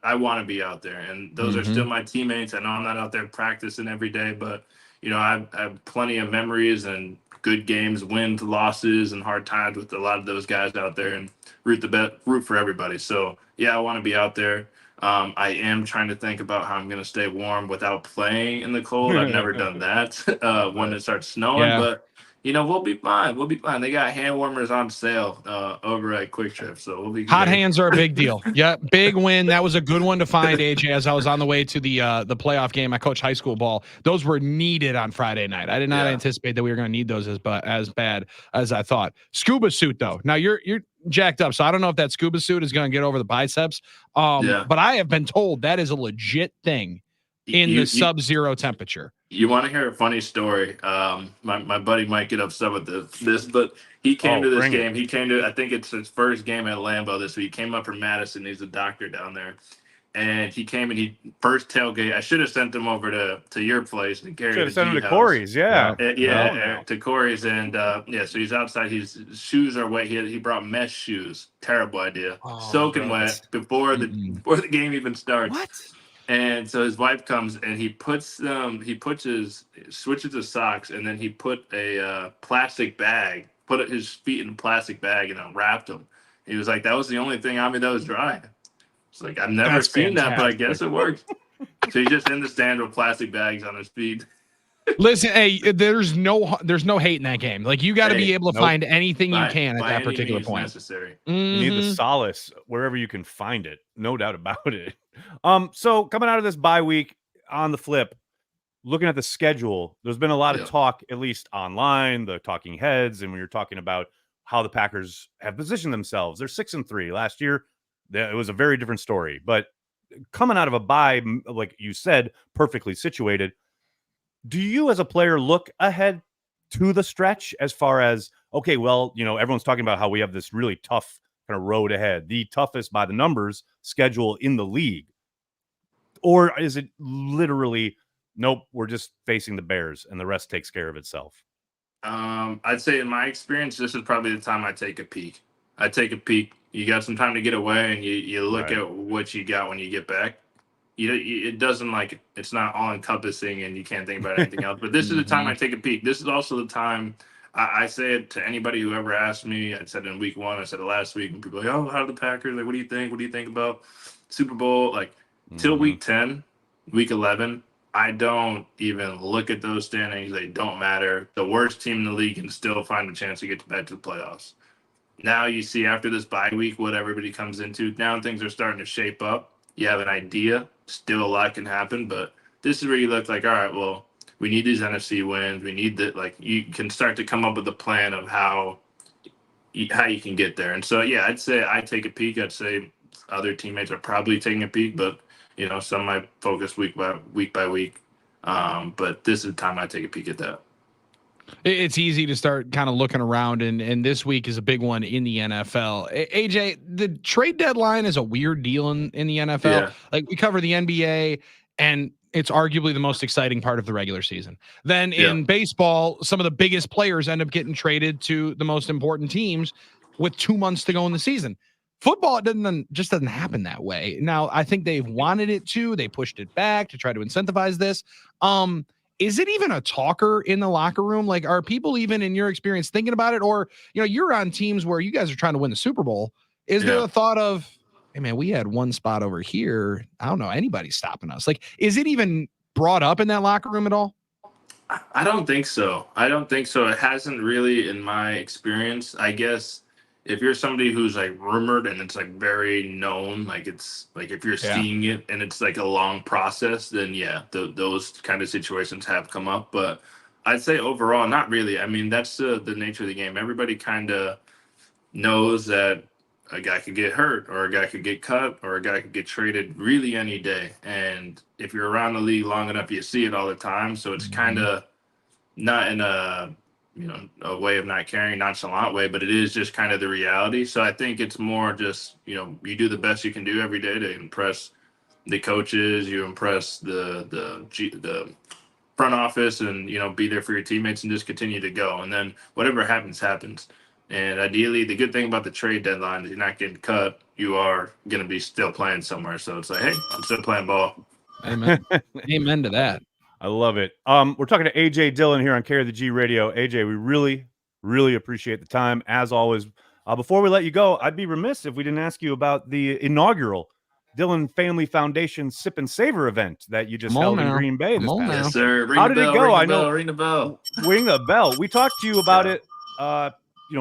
I want to be out there, and those are still my teammates. I know I'm not out there practicing every day, but I have plenty of memories and good games, wins, losses, and hard times with a lot of those guys out there, and root for everybody. So yeah, I want to be out there. I am trying to think about how I'm going to stay warm without playing in the cold. I've never done that when it starts snowing, but we'll be fine. We'll be fine. They got hand warmers on sale over at Quick Trip, so we'll be good. Hot hands are a big deal. Yeah, big win. That was a good one to find, AJ. As I was on the way to the playoff game, I coach high school ball. Those were needed on Friday night. I did not anticipate that we were going to need those as bad as I thought. Scuba suit though. Now you're jacked up, so I don't know if that scuba suit is going to get over the biceps. But I have been told that is a legit thing in the sub-zero temperature. You want to hear a funny story? My buddy might get upset with this, but he came to this game. He came to, I think it's his first game at Lambeau this week. He came up from Madison. He's a doctor down there. And he came and he first tailgate. I should have sent him over to your place and carried. Should have sent him to Corey's, to Corey's, and so he's outside. His shoes are wet. He brought mesh shoes. Terrible idea. Soaking wet before the game even starts. What? And so his wife comes and he switches his socks, and then he put a plastic bag, put his feet in a plastic bag and unwrapped them. He was like, that was the only thing on me that was dry. It's like, I've never seen that, but I guess it works. So he's just in the stand with plastic bags on his feet. Listen, hey, there's no hate in that game. Like, you got to be able to find anything you can at that particular point. Necessary. You need the solace wherever you can find it. No doubt about it. So coming out of this bye week, on the flip, looking at the schedule, there's been a lot of talk, at least online, the talking heads, and when you're talking about how the Packers have positioned themselves. They're 6-3. Last year, it was a very different story. But coming out of a bye, like you said, perfectly situated, do you as a player look ahead to the stretch as far as, okay, well, everyone's talking about how we have this really tough kind of road ahead, the toughest by the numbers schedule in the league? Or is it literally, nope, we're just facing the Bears and the rest takes care of itself? I'd say in my experience, this is probably the time I take a peek. You got some time to get away, and you look at what you got when you get back. It doesn't it's not all encompassing and you can't think about anything else. But this is the time I take a peek. This is also the time I say it to anybody who ever asked me. I said it in week 1. I said it last week, and people are like, oh, how are the Packers? Like, what do you think? What do you think about Super Bowl? Till week 10, week 11, I don't even look at those standings. They don't matter. The worst team in the league can still find a chance to get back to the playoffs. Now you see after this bye week what everybody comes into. Now things are starting to shape up. You have an idea. Still a lot can happen, but this is where you look like, all right, well, we need these NFC wins. We need that. You can start to come up with a plan of how you can get there. And so, I'd say I take a peek. I'd say other teammates are probably taking a peek, but some might focus week by week. But this is the time I take a peek at that. It's easy to start kind of looking around, and this week is a big one in the NFL. AJ, the trade deadline is a weird deal in the NFL. Yeah. Like, we cover the NBA, and it's arguably the most exciting part of the regular season. Then in baseball, some of the biggest players end up getting traded to the most important teams with 2 months to go in the season. Football, it doesn't happen that way. Now, I think they've wanted it to. They pushed it back to try to incentivize this. Is it even a talker in the locker room? Like, are people even in your experience thinking about it? Or, you're on teams where you guys are trying to win the Super Bowl. Is there a thought of, hey man, we had one spot over here. I don't know anybody stopping us. Like, is it even brought up in that locker room at all? I don't think so. It hasn't really in my experience. I guess if you're somebody who's like rumored and it's like very known, like it's like if you're seeing it and it's like a long process, then those kind of situations have come up. But I'd say overall, not really. I mean, that's the nature of the game. Everybody kind of knows that a guy could get hurt or a guy could get cut or a guy could get traded really any day. And if you're around the league long enough, you see it all the time. So it's kind of not in a way of not caring, nonchalant way, but it is just kind of the reality. So I think it's more just, you do the best you can do every day to impress the coaches, you impress the front office, and be there for your teammates and just continue to go. And then whatever happens, happens. And ideally, the good thing about the trade deadline is you're not getting cut. You are going to be still playing somewhere. So it's like, hey, I'm still playing ball. Amen. Amen to that. I love it. We're talking to AJ Dillon here on Carry the G Radio. AJ, we really, really appreciate the time, as always. Before we let you go, I'd be remiss if we didn't ask you about the inaugural Dillon Family Foundation Sip and Savor event that you just held in Green Bay this past. Yes, sir. How did it go? I know. Ring the bell. Ring the bell. We talked to you about it,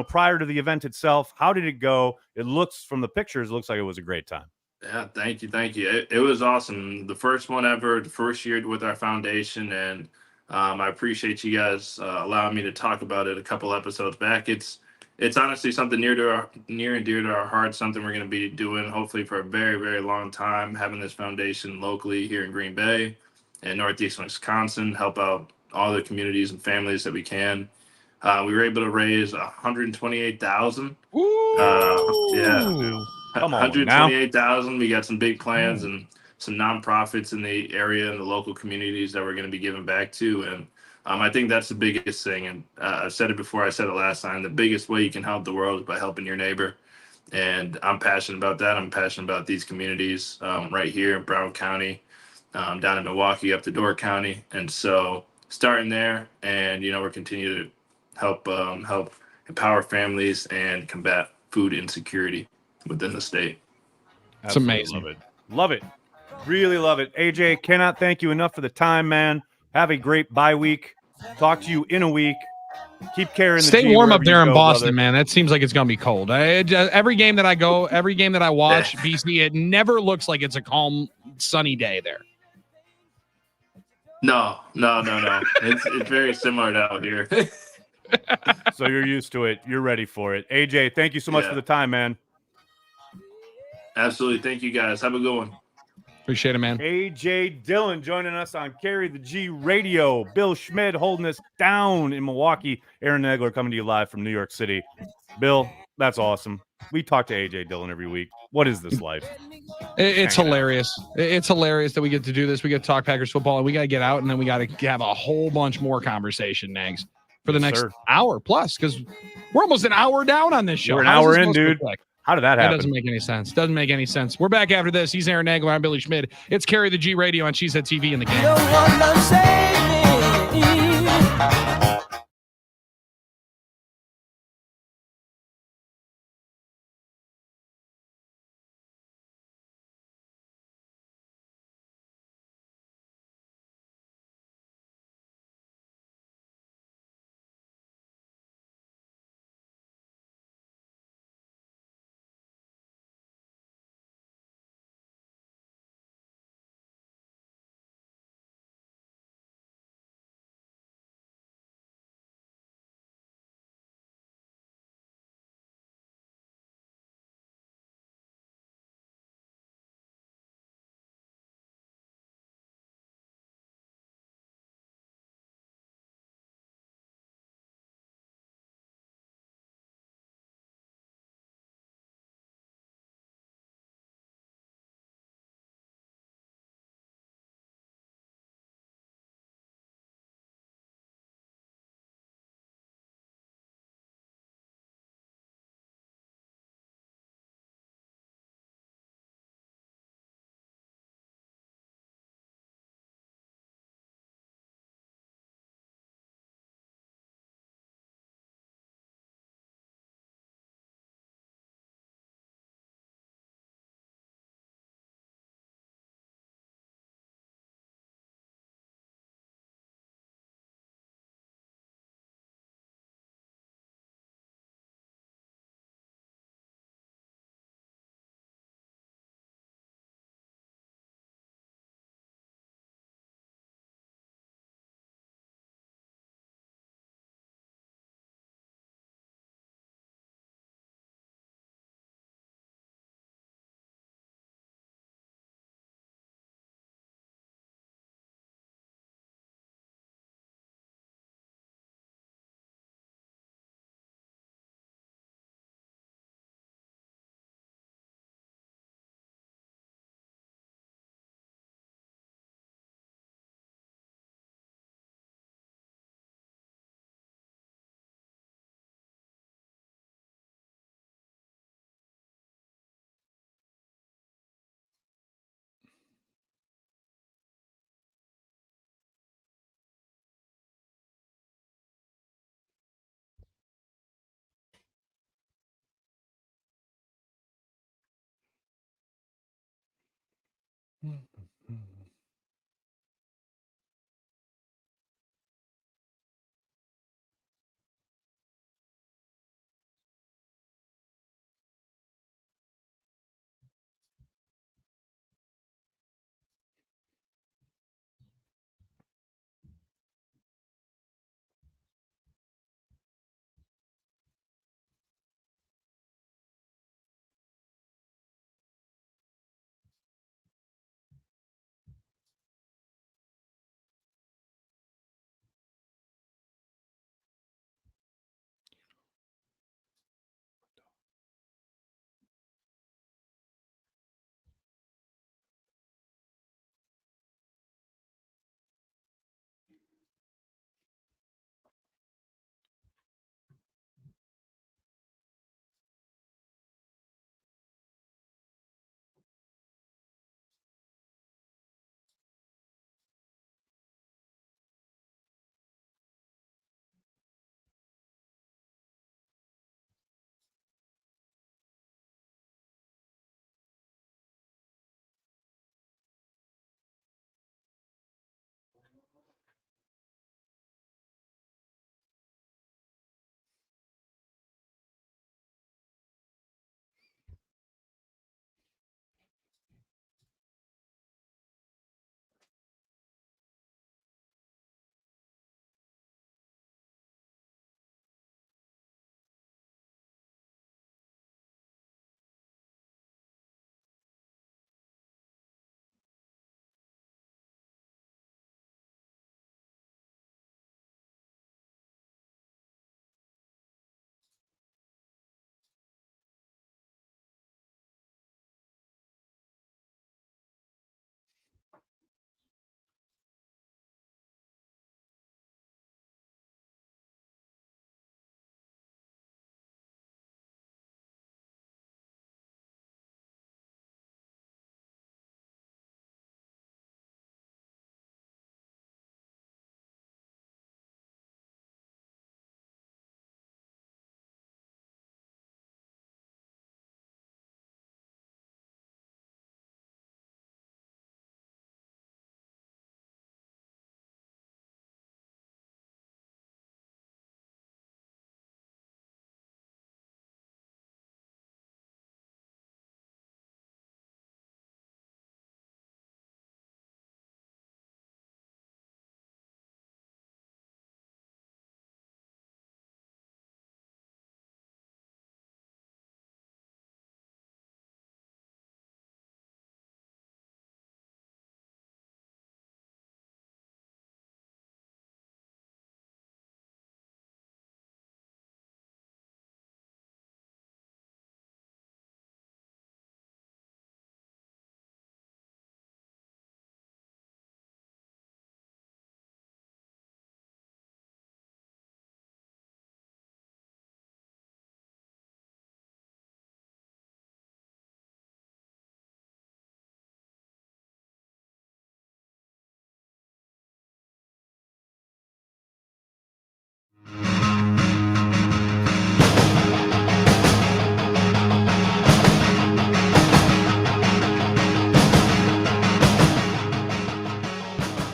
prior to the event itself. How did it go? It looks from the pictures, looks like it was a great time. Yeah, thank you. It was awesome. The first one ever, the first year with our foundation, and I appreciate you guys allowing me to talk about it a couple episodes back. It's honestly something near and dear to our hearts, something we're going to be doing hopefully for a very, very long time, having this foundation locally here in Green Bay and Northeast Wisconsin, help out all the communities and families that we can. We were able to raise $128,000. Come on, 128,000. We got some big plans and some nonprofits in the area and the local communities that we're going to be giving back to. And I think that's the biggest thing. And I've said it before, I said it last time, the biggest way you can help the world is by helping your neighbor. And I'm passionate about that. I'm passionate about these communities right here in Brown County, down in Milwaukee, up to Door County. And so starting there, and, we're continuing to help empower families and combat food insecurity within the state. It's amazing. Love it. Really love it. AJ, cannot thank you enough for the time, man. Have a great bye week. Talk to you in a week. Keep carrying the G. Stay warm up there in Boston, man. That seems like it's going to be cold. Every game that I watch, BC, it never looks like it's a calm, sunny day there. No. It's very similar to out here. So you're used to it. You're ready for it. AJ, thank you so much for the time, man. Absolutely. Thank you, guys. Have a good one. Appreciate it, man. AJ Dillon joining us on Carry the G Radio. Bill Schmid holding us down in Milwaukee. Aaron Nagler coming to you live from New York City. Bill, that's awesome. We talk to AJ Dillon every week. What is this life? It's hilarious. It's hilarious that we get to do this. We get to talk Packers football, and we got to get out, and then we got to have a whole bunch more conversation, Nags, for the next hour plus, because we're almost an hour down on this show. We're an hour in, dude. How did that happen? That doesn't make any sense. Doesn't make any sense. We're back after this. He's Aaron Nagler. I'm Billy Schmid. It's Carry the G Radio on Cheesehead TV in the game.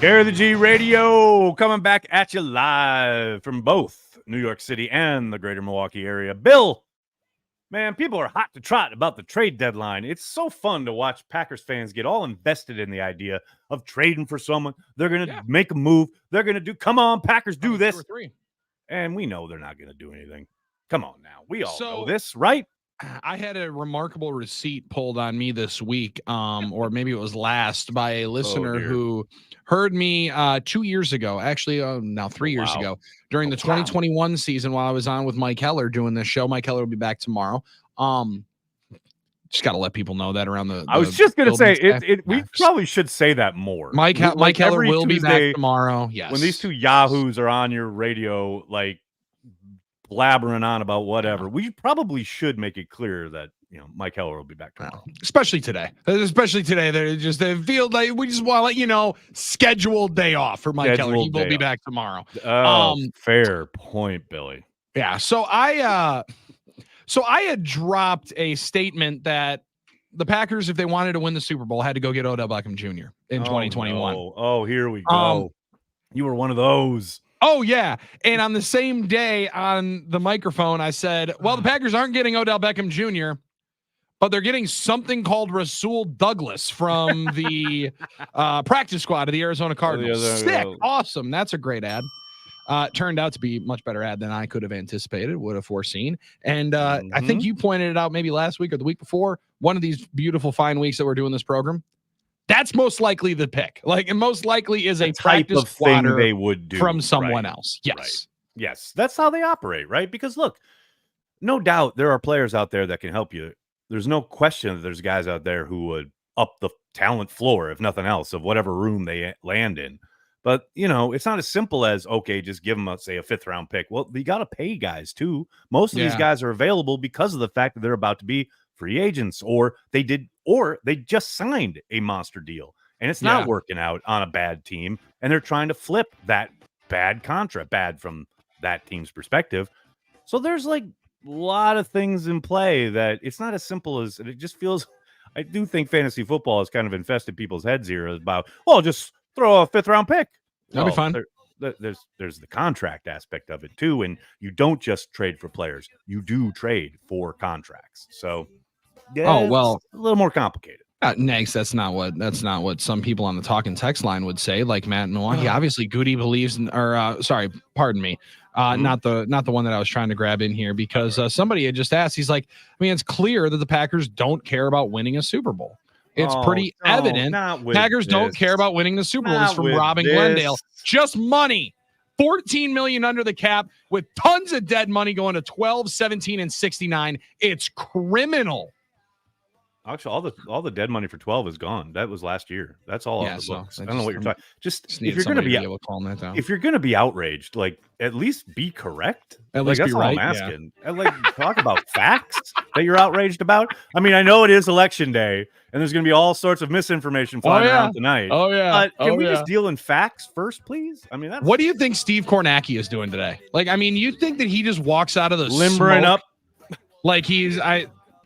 Carry the G Radio coming back at you live from both New York City and the greater Milwaukee area. Bill, man, people are hot to trot about the trade deadline. It's so fun to watch Packers fans get all invested in the idea of trading for someone. They're going to make a move. They're going to do, come on, Packers, do this. 2 or 3. And we know they're not going to do anything. Come on now. We all know this, right? I had a remarkable receipt pulled on me this week, or maybe it was last, by a listener who heard me 2 years ago, actually now 3 years ago, during the 2021 season while I was on with Mike Heller doing this show. Mike Heller will be back tomorrow. Just got to let people know that around the I was just going to say, we probably should say that more. Mike Heller will be back tomorrow. Yes. When these two yahoos are on your radio, like, blabbering on about whatever, we probably should make it clear that, you know, Mike Heller will be back tomorrow. Especially today. They feel like we just want to let you know, scheduled day off for Mike Heller. He will be back tomorrow. Fair point, Billy. Yeah. So I had dropped a statement that the Packers, if they wanted to win the Super Bowl, had to go get Odell Beckham Jr. in 2021. No. Oh, here we go. You were one of those. Oh, yeah. And on the same day on the microphone, I said, well, the Packers aren't getting Odell Beckham Jr., but they're getting something called Rasul Douglas from the practice squad of the Arizona Cardinals. Sick. Awesome. That's a great ad. Turned out to be much better ad than I could have anticipated, would have foreseen. And I think you pointed it out maybe last week or the week before, one of these beautiful, fine weeks that we're doing this program. That's most likely the pick. Like, and most likely is a type practice of thing they would do from someone else. Yes. Right. Yes. That's how they operate, right? Because look, no doubt there are players out there that can help you. There's no question that there's guys out there who would up the talent floor, if nothing else, of whatever room they land in. But, you know, it's not as simple as, okay, just give them, say, a 5th round pick. Well, you got to pay guys, too. Most of these guys are available because of the fact that they're about to be free agents, or they just signed a monster deal. And it's not working out on a bad team. And they're trying to flip that bad contract, bad from that team's perspective. So there's like a lot of things in play that it's not as simple as it just feels. I do think fantasy football has kind of infested people's heads here about, well, just throw a 5th round pick. That'll be fun. There's the contract aspect of it too, and you don't just trade for players; you do trade for contracts. So, it's a little more complicated. Next, that's not what some people on the talking text line would say. Like Matt in Milwaukee, obviously Goody believes, pardon me, not the one that I was trying to grab in here, because somebody had just asked. He's like, I mean, it's clear that the Packers don't care about winning a Super Bowl. It's pretty evident. Packers don't care about winning the Super Bowl. This is from Robin Glendale. Just money. 14 million under the cap with tons of dead money going to 12, 17, and 69. It's criminal. Actually, all the dead money for 12 is gone. That was last year. That's all off the books. I don't know what you're talking. Just if you're going to be able to calm that down. If you're going to be outraged, like at least be correct. At least that's be all right. I'm asking. Yeah. Like talk about facts that you're outraged about. I mean, I know it is election day, and there's going to be all sorts of misinformation flying around tonight. Oh yeah. But can we just deal in facts first, please? I mean, what do you think Steve Kornacki is doing today? Like, I mean, you think that he just walks out of the limbering smoke, up, like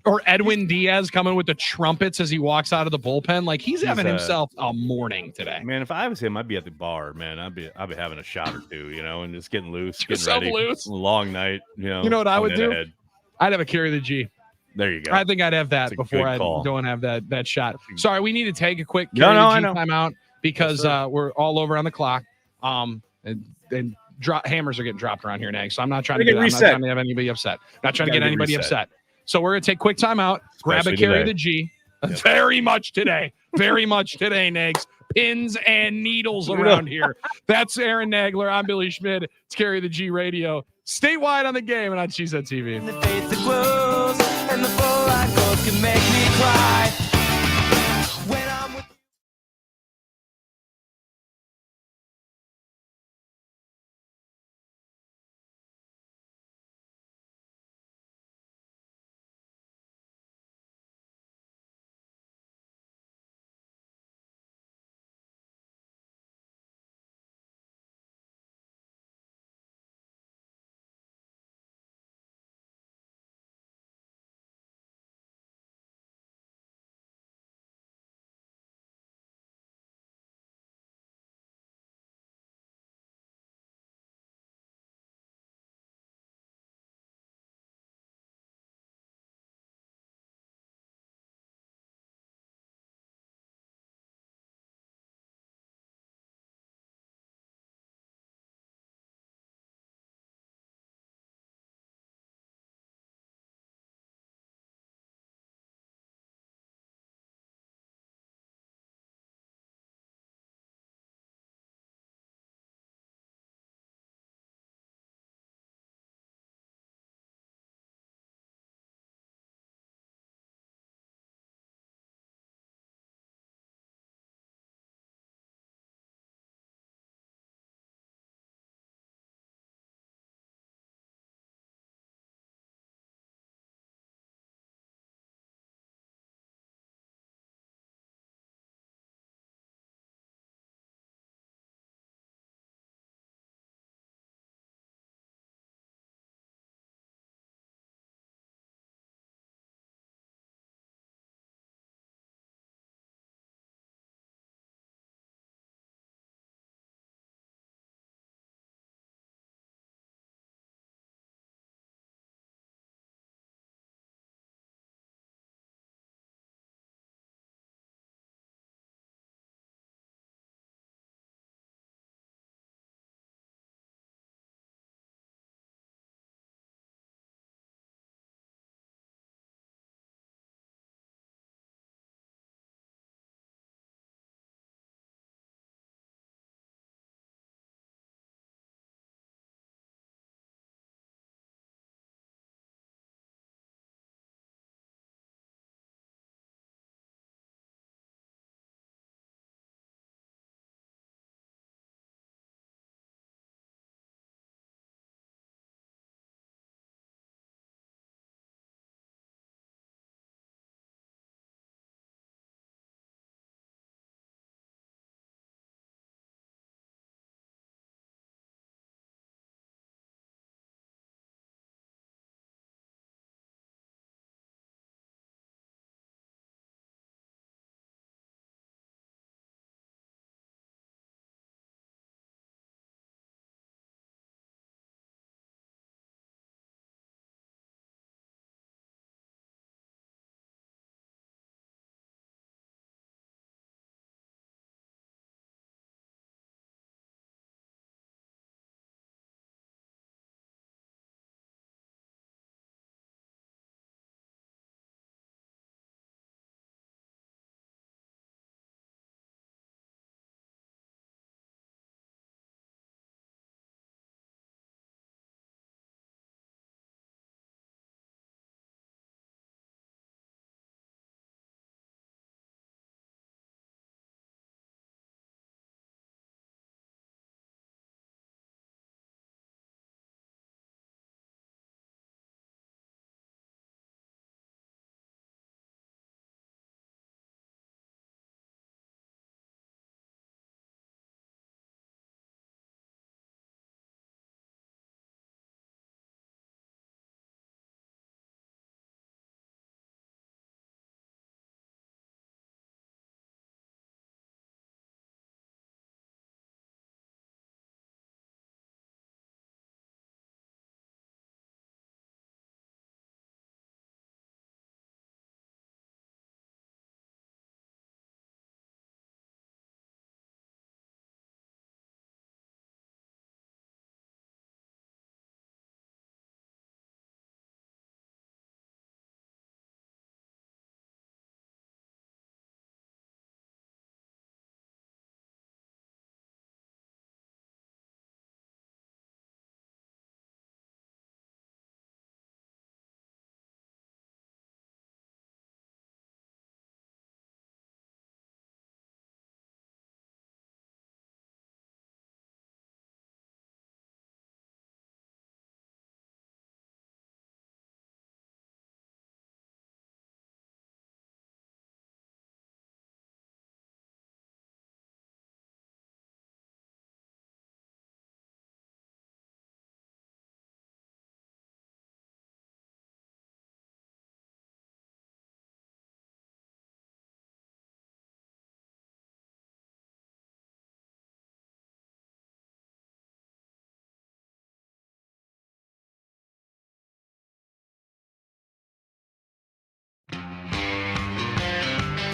or Edwin Diaz coming with the trumpets as he walks out of the bullpen. Like he's having himself a morning today. Man, if I was him, I'd be at the bar, man. I'd be having a shot or two, and just getting loose, getting ready. Loose. Long night, You know what I would do? I'd have a carry the G. There you go. I think I'd have that before I don't have that shot. Sorry, we need to take a quick carry the G timeout because we're all over on the clock. And hammers are getting dropped around here next. So I'm not trying to have anybody upset. Not trying to get anybody upset. So we're going to take a quick timeout, grab a carry the G. Yep. Very much today, Nags. Pins and needles around here. That's Aaron Nagler. I'm Billy Schmid. It's Carry the G Radio. Statewide on the game and on Cheesehead TV. The faith that glows and the full light goes can make me cry.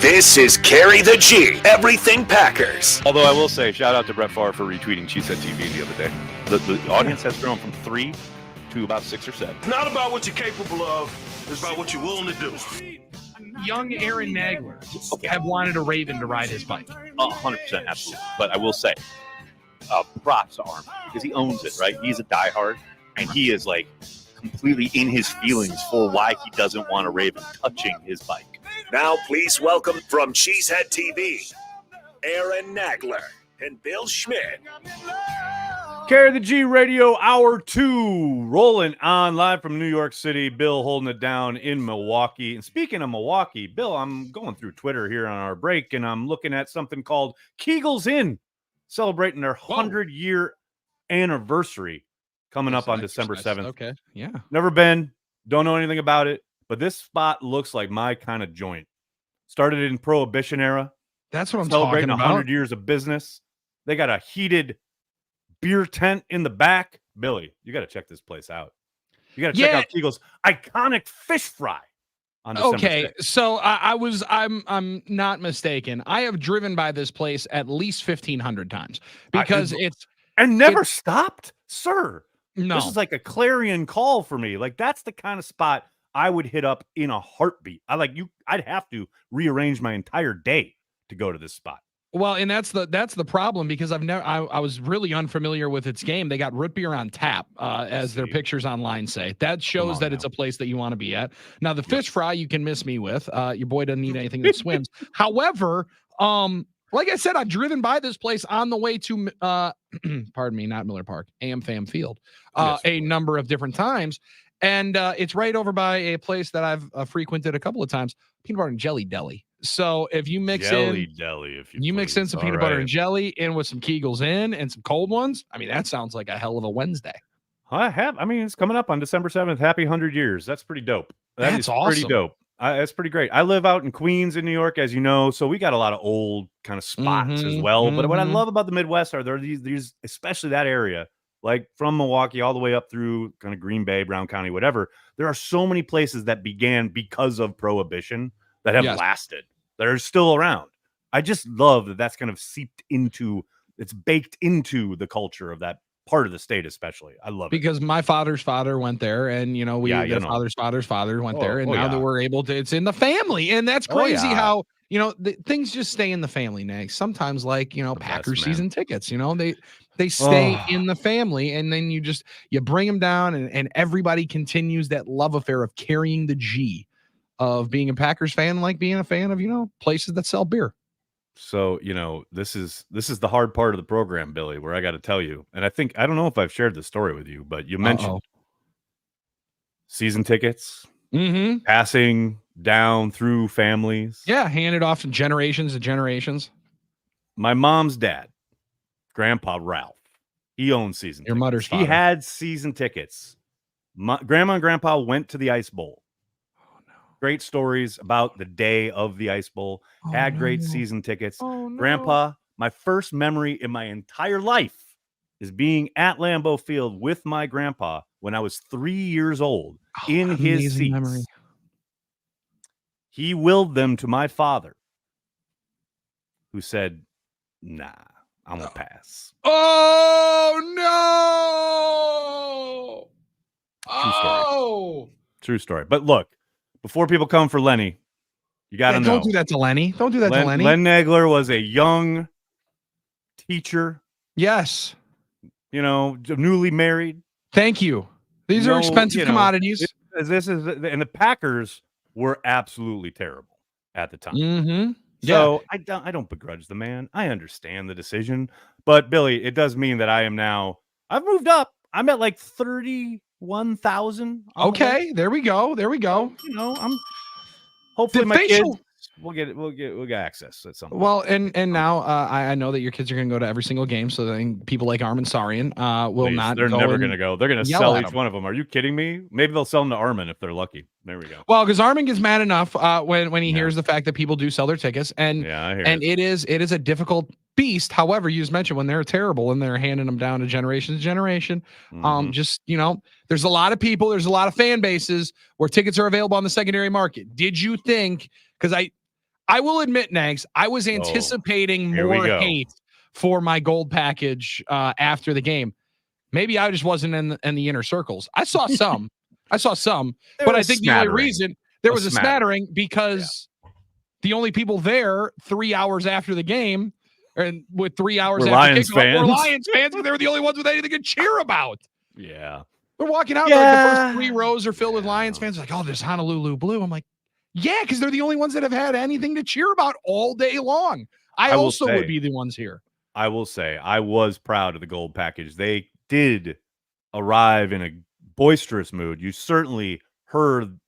This is Carry the G, Everything Packers. Although I will say, shout out to Brett Favre for retweeting Cheesehead TV the other day. The audience has grown from 3 to about 6 or 7. It's not about what you're capable of. It's about what you're willing to do. Young Aaron Nagler have wanted a Raven to ride his bike. 100%, absolutely. But I will say, props to Arm because he owns it, right? He's a diehard, and he is like completely in his feelings for why he doesn't want a Raven touching his bike. Now, please welcome from Cheesehead TV, Aaron Nagler and Bill Schmid. Carry the G Radio Hour 2 rolling on live from New York City. Bill holding it down in Milwaukee. And speaking of Milwaukee, Bill, I'm going through Twitter here on our break, and I'm looking at something called Kegel's Inn, celebrating their 100-year anniversary coming up on December 7th. Okay, yeah. Never been, don't know anything about it, but this spot looks like my kind of joint. Started in Prohibition era. That's what I'm celebrating talking about. 100 years of business. They got a heated beer tent in the back. Billy, you got to check this place out. You got to check out Kegel's iconic fish fry on December 6th. So I'm not mistaken. I have driven by this place at least 1,500 times because and never stopped, sir. No, this is like a clarion call for me. Like that's the kind of spot I would hit up in a heartbeat. I'd have to rearrange my entire day to go to this spot. Well, and that's the problem because I was really unfamiliar with its game. They got root beer on tap, as their pictures online say. That shows that it's a place that you want to be at. Now, the fish fry you can miss me with. Your boy doesn't need anything that swims. However, like I said, I've driven by this place on the way to, pardon me, not Miller Park, AmFam Field, a number of different times. And it's right over by a place that I've frequented a couple of times, Peanut Butter and Jelly Deli. So if you mix mix in some peanut butter and jelly in with some Kegel's Inn and some cold ones, I mean, that sounds like a hell of a Wednesday. It's coming up on December 7th. Happy 100 years. That's pretty dope. That's awesome. Pretty dope. That's pretty great. I live out in Queens in New York, as you know, so we got a lot of old kind of spots as well. But what I love about the Midwest are there these, especially that area, like from Milwaukee all the way up through kind of Green Bay, Brown County, whatever. There are so many places that began because of Prohibition that have lasted, that are still around. I just love that that's kind of it's baked into the culture of that part of the state, especially. I love it. Because my father's father went there, and, their father's father went there, and now that we're able to, it's in the family. And that's crazy how, things just stay in the family, Nag. Sometimes, like, Packers season tickets, they stay in the family, and then you bring them down, and everybody continues that love affair of carrying the G of being a Packers fan, like being a fan of, places that sell beer. So, this is the hard part of the program, Billy, where I got to tell you, and I don't know if I've shared this story with you, but you mentioned season tickets, passing down through families. Yeah, handed off from generations and generations. My mom's dad, Grandpa Ralph, he owns season Your tickets. mother's father. He had season tickets. Grandma and Grandpa went to the Ice Bowl. Great stories about the day of the Ice Bowl. Had great season tickets. Grandpa, my first memory in my entire life is being at Lambeau Field with my grandpa when I was 3 years old in his seats. Memory. He willed them to my father, who said, "Nah, I'm going to pass." Oh, no. True story. But look, before people come for Lenny, you got to know. Don't do that to Lenny. Don't do that to Lenny. Len Nagler was a young teacher. Yes. Newly married. Thank you. These are expensive commodities. And the Packers were absolutely terrible at the time. So I don't begrudge the man. I understand the decision. But Billy, it does mean that I've moved up. I'm at like 31,000. Okay, there we go. I'm hopefully my kids we'll get access at some point. Well, and now I know that your kids are going to go to every single game, so then people like Armin Sarian will not. They're never going to go. They're going to sell each one of them. Are you kidding me? Maybe they'll sell them to Armin if they're lucky. There we go. Well, because Armin gets mad enough when he hears the fact that people do sell their tickets, and it is a difficult beast. However, you just mentioned when they're terrible and they're handing them down to generation to generation. There's a lot of people, there's a lot of fan bases where tickets are available on the secondary market. Did you think? Because I will admit, Nags, I was anticipating more hate for my gold package after the game. Maybe I just wasn't in the inner circles. I saw some. But I think the only reason there was a smattering because the only people there 3 hours after the game and with 3 hours after kickoff were Lions fans, because they were the only ones with anything to cheer about. Yeah. They're walking out, like the first 3 rows are filled with Lions fans. Like, oh, there's Honolulu Blue. I'm like, yeah, because they're the only ones that have had anything to cheer about all day long. I also would be the ones here. I will say, I was proud of the gold package. They did arrive in a boisterous mood. You certainly heard,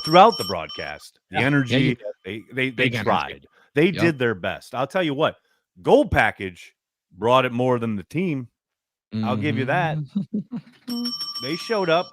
throughout the broadcast, the energy. They tried. They did their best. I'll tell you what, gold package brought it more than the team. I'll give you that. They showed up.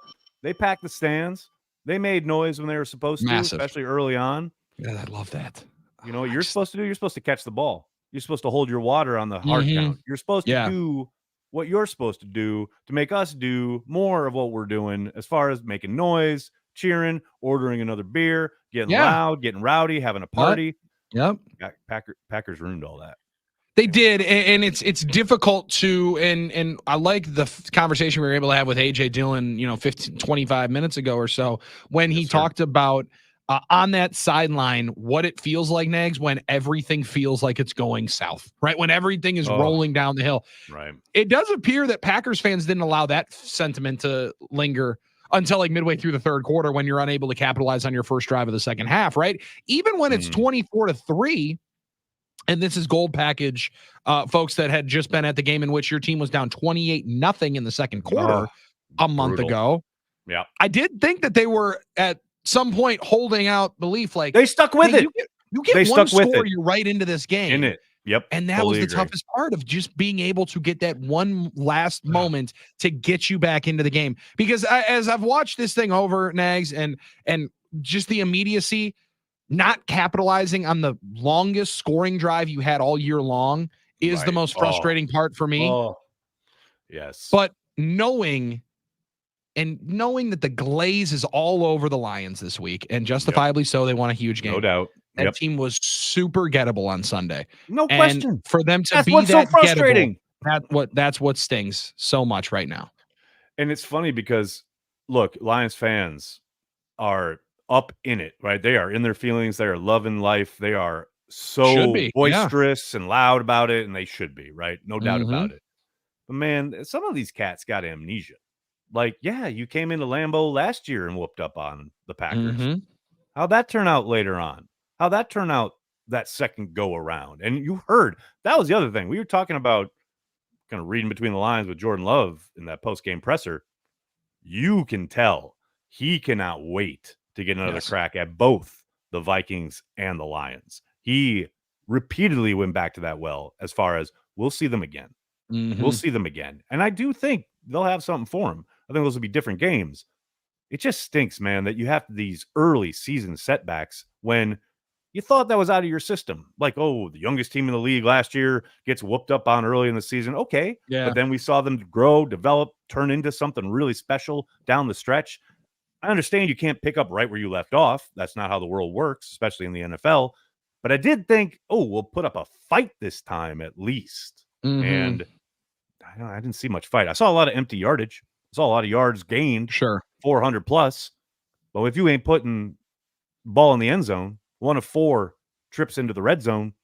They packed the stands. They made noise when they were supposed to, especially early on. Yeah, I love that. You know what you're supposed to do? You're supposed to catch the ball. You're supposed to hold your water on the hard count. You're supposed to do what you're supposed to do to make us do more of what we're doing as far as making noise, cheering, ordering another beer, getting loud, getting rowdy, having a party. Yep. Packers ruined all that. They did, and it's difficult to, and I like the conversation we were able to have with AJ Dillon, 25 minutes ago or so, when he talked about on that sideline what it feels like, Nags, when everything feels like it's going south, right? When everything is rolling down the hill. Right. It does appear that Packers fans didn't allow that sentiment to linger until like midway through the third quarter when you're unable to capitalize on your first drive of the second half, right? Even when it's 24-3, and this is gold package, folks that had just been at the game in which your team was down 28-0 in the second quarter a month ago. Yeah. I did think that they were at some point holding out belief, like they stuck with it. You get one score, you're right into this game. In it. Yep. And that was the toughest part of just being able to get that one last moment to get you back into the game. Because as I've watched this thing over, Nags, and just the immediacy, not capitalizing on the longest scoring drive you had all year long is the most frustrating part for me. Yes. But knowing that the glaze is all over the Lions this week, and justifiably so, they won a huge game. No doubt. That team was super gettable on Sunday. No question. For them to that's be what's that so frustrating. That's what stings so much right now. And it's funny because, look, Lions fans are up in it, right? They are in their feelings. They are loving life. They are so boisterous and loud about it, and they should be, right? No doubt about it. But, man, some of these cats got amnesia. Like, you came into Lambeau last year and whooped up on the Packers. How'd that turn out later on? How'd that turn out that second go around? And you heard, that was the other thing. We were talking about kind of reading between the lines with Jordan Love in that post-game presser. You can tell he cannot wait to get another crack at both the Vikings and the Lions. He repeatedly went back to that well as far as we'll see them again. We'll see them again. And I do think they'll have something for him. I think those will be different games. It just stinks, man, that you have these early season setbacks when you thought that was out of your system. Like, the youngest team in the league last year gets whooped up on early in the season. Okay. Yeah. But then we saw them grow, develop, turn into something really special down the stretch. I understand you can't pick up right where you left off. That's not how the world works, especially in the NFL. But I did think, we'll put up a fight this time at least. And I didn't see much fight. I saw a lot of empty yardage. I saw a lot of yards gained. Sure. 400 plus. But if you ain't putting ball in the end zone, 1 of 4 trips into the red zone,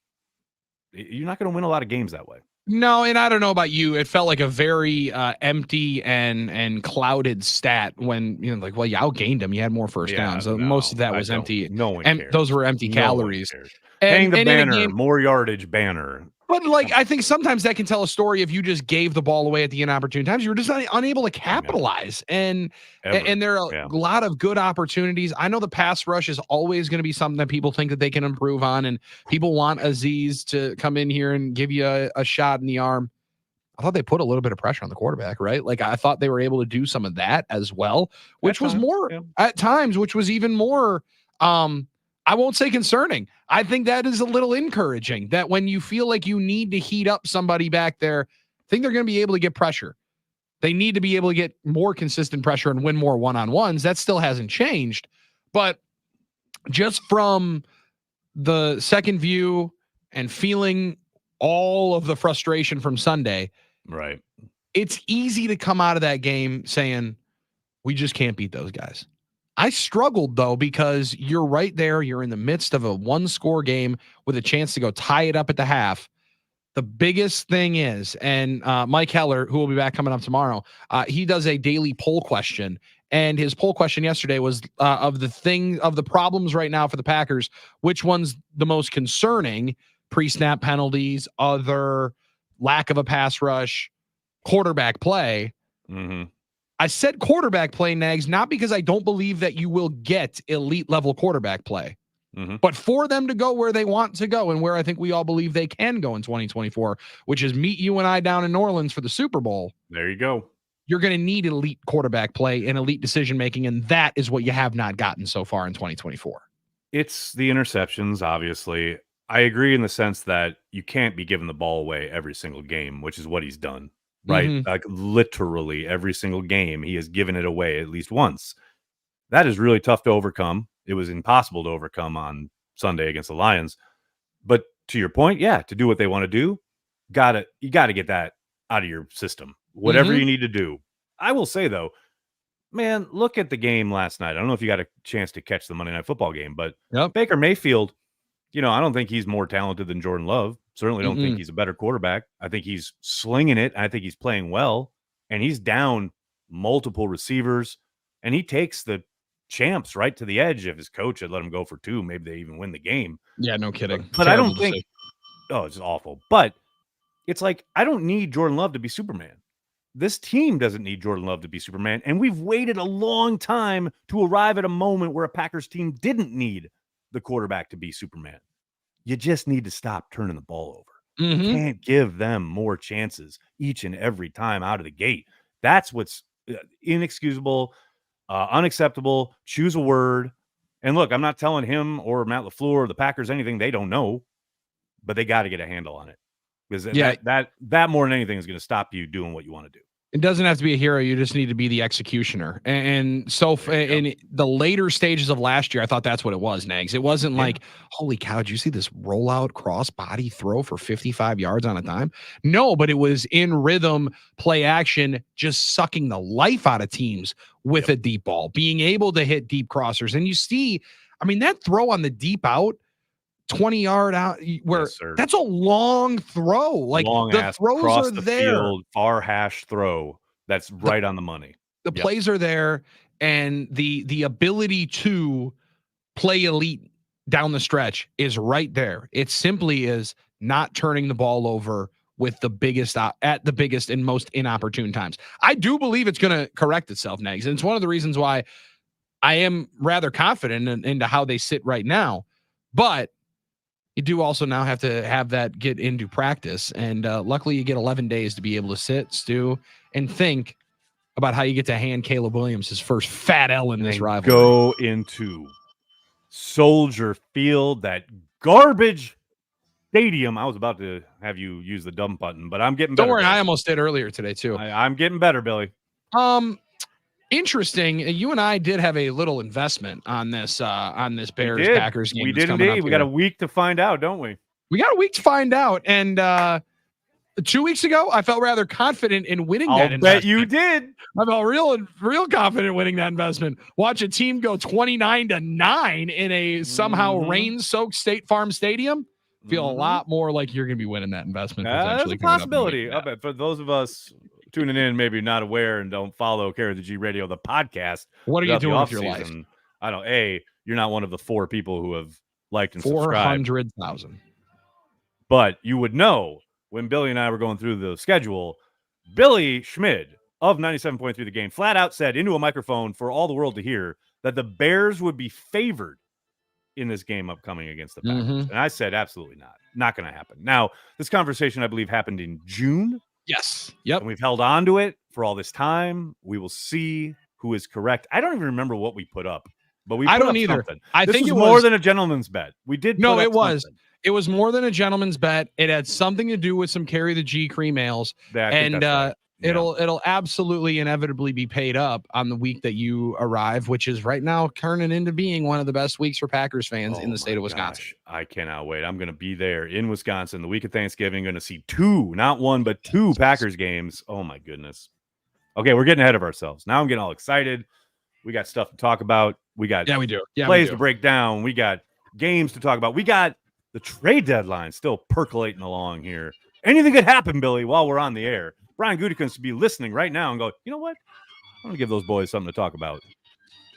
you're not going to win a lot of games that way. No, and I don't know about you. It felt like a very empty and clouded stat when, you outgained them. You had more first downs. So most of that was empty. No one cares. Those were empty calories. Hang the banner, more yardage banner. But I think sometimes that can tell a story if you just gave the ball away at the inopportune times. You were just unable to capitalize. And there are a lot of good opportunities. I know the pass rush is always going to be something that people think that they can improve on, and people want Azeez to come in here and give you a shot in the arm. I thought they put a little bit of pressure on the quarterback, right? I thought they were able to do some of that as well, which was more at times, which was even more I won't say concerning. I think that is a little encouraging that when you feel like you need to heat up somebody back there, I think they're going to be able to get pressure. They need to be able to get more consistent pressure and win more one-on-ones. That still hasn't changed. But just from the second view and feeling all of the frustration from Sunday, right, it's easy to come out of that game saying, we just can't beat those guys. I struggled, though, because you're right there. You're in the midst of a one-score game with a chance to go tie it up at the half. The biggest thing is, and Mike Heller, who will be back coming up tomorrow, he does a daily poll question. And his poll question yesterday was of the problems right now for the Packers, which one's the most concerning? Pre-snap penalties, other lack of a pass rush, quarterback play. Mm-hmm. I said quarterback play, Nags, not because I don't believe that you will get elite level quarterback play, but for them to go where they want to go and where I think we all believe they can go in 2024, which is meet you and I down in New Orleans for the Super Bowl. There you go. You're going to need elite quarterback play and elite decision-making, and that is what you have not gotten so far in 2024. It's the interceptions, obviously. I agree in the sense that you can't be giving the ball away every single game, which is what he's done. Right? Like literally every single game, he has given it away at least once. That is really tough to overcome. It was impossible to overcome on Sunday against the Lions. But to your point, yeah, to do what they want to do, you gotta get that out of your system. Whatever you need to do. I will say though, man, look at the game last night. I don't know if you got a chance to catch the Monday Night Football game, but Baker Mayfield, I don't think he's more talented than Jordan Love. Certainly don't think he's a better quarterback. I think he's slinging it. I think he's playing well, and he's down multiple receivers, and he takes the champs right to the edge. If his coach had let him go for 2, maybe they even win the game. Yeah, no kidding. But I don't think – it's awful. But it's like I don't need Jordan Love to be Superman. This team doesn't need Jordan Love to be Superman, and we've waited a long time to arrive at a moment where a Packers team didn't need the quarterback to be Superman. You just need to stop turning the ball over. You can't give them more chances each and every time out of the gate. That's what's inexcusable, unacceptable. Choose a word. And look, I'm not telling him or Matt Lafleur or the Packers anything they don't know, but they got to get a handle on it. Because that more than anything is going to stop you doing what you want to do. It doesn't have to be a hero. You just need to be the executioner. And so in the later stages of last year, I thought that's what it was, Nags. It wasn't like, holy cow, did you see this rollout cross body throw for 55 yards on a dime? No, but it was in rhythm, play action, just sucking the life out of teams with a deep ball, being able to hit deep crossers. And you see, that throw on the deep out, 20-yard out, where that's a long throw. Like long the throws are the there. Field, far hash throw. That's right on the money. The plays are there, and the ability to play elite down the stretch is right there. It simply is not turning the ball over with the biggest at the biggest and most inopportune times. I do believe it's going to correct itself, Nags, and it's one of the reasons why I am rather confident into how they sit right now. But you do also now have to have that get into practice. And luckily you get 11 days to be able to sit, stew, and think about how you get to hand Caleb Williams his first fat L in this rivalry. Go into Soldier Field, that garbage stadium. I was about to have you use the dump button, but I'm getting better. Don't worry, Billy. I almost did earlier today too. I'm getting better, Billy. Interesting. You and I did have a little investment on this Bears Packers game. We did indeed. We got a week to find out, don't we? We got a week to find out. And 2 weeks ago, I felt rather confident in winning that investment. Bet you did. I felt real confident winning that investment. Watch a team go 29-9 in a somehow rain-soaked State Farm Stadium. Feel a lot more like you're going to be winning that investment. That's a possibility. I bet for those of us tuning in, maybe not aware and don't follow Carry the G Radio, the podcast. What are you doing with your life? I don't. You're not one of the 4 people who have liked and subscribed. 400,000. But you would know when Billy and I were going through the schedule, Billy Schmid of 97.3 The Game flat out said into a microphone for all the world to hear that the Bears would be favored in this game upcoming against the Packers. And I said, absolutely not. Not going to happen. Now, this conversation, I believe, happened in June. Yes. Yep. And we've held on to it for all this time. We will see who is correct. I don't even remember what we put up, but we put I don't up either. Something. I this think was it more was than a gentleman's bet. We did. No, it was. Something. It was more than a gentleman's bet. It had something to do with some Carry the G cream ales. And It'll absolutely inevitably be paid up on the week that you arrive, which is right now turning into being one of the best weeks for Packers fans in the state of Wisconsin. Gosh, I cannot wait. I'm going to be there in Wisconsin the week of Thanksgiving. Going to see 2, not 1, but 2 Packers games. Oh my goodness. Okay, we're getting ahead of ourselves. Now I'm getting all excited. We got stuff to talk about. We got we do. Plays to break down. We got games to talk about. We got the trade deadline still percolating along here. Anything could happen, Billy, while we're on the air. Brian Gutekunst to be listening right now and go, you know what? I'm going to give those boys something to talk about.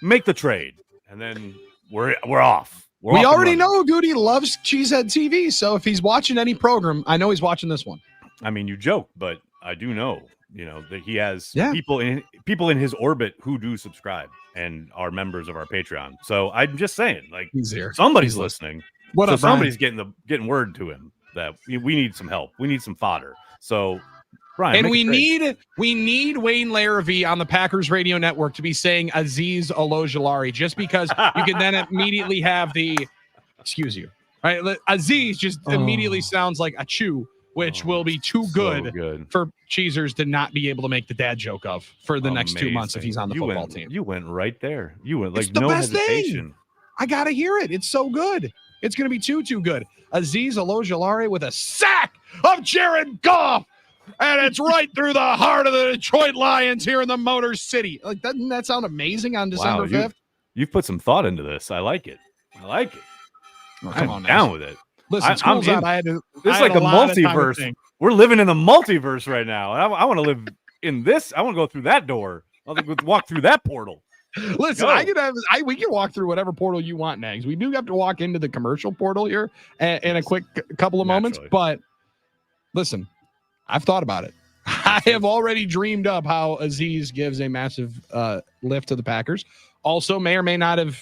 Make the trade. And then we're off. We already know Goody loves Cheesehead TV. So if he's watching any program, I know he's watching this one. I mean, you joke, but I do know, that he has people in his orbit who do subscribe and are members of our Patreon. So I'm just saying, like, somebody's listening. What up, somebody's getting word to him that we need some help. We need some fodder. So Brian, and we need Wayne Larrivee on the Packers radio network to be saying Azeez Ojulari, just because you can then immediately have excuse you, right? Azeez just immediately sounds like a chew, which will be too good for Cheesers to not be able to make the dad joke of for the next 2 months if he's on the football team. You went right there. You went like it's the no best hesitation. Thing. I got to hear it. It's so good. It's going to be too good. Azeez Ojulari with a sack of Jared Goff. And it's right through the heart of the Detroit Lions here in the Motor City. Like, doesn't that sound amazing on December 5th? You've put some thought into this. I like it. Oh, come on, down with it. Listen, school's out. This is like a multiverse. We're living in the multiverse right now. I want to live in this. I want to go through that door. I'll walk through that portal. Listen, we can walk through whatever portal you want, Nags. We do have to walk into the commercial portal here in a quick couple of moments. But listen, I've thought about it. I have already dreamed up how Azeez gives a massive lift to the Packers. Also, may or may not have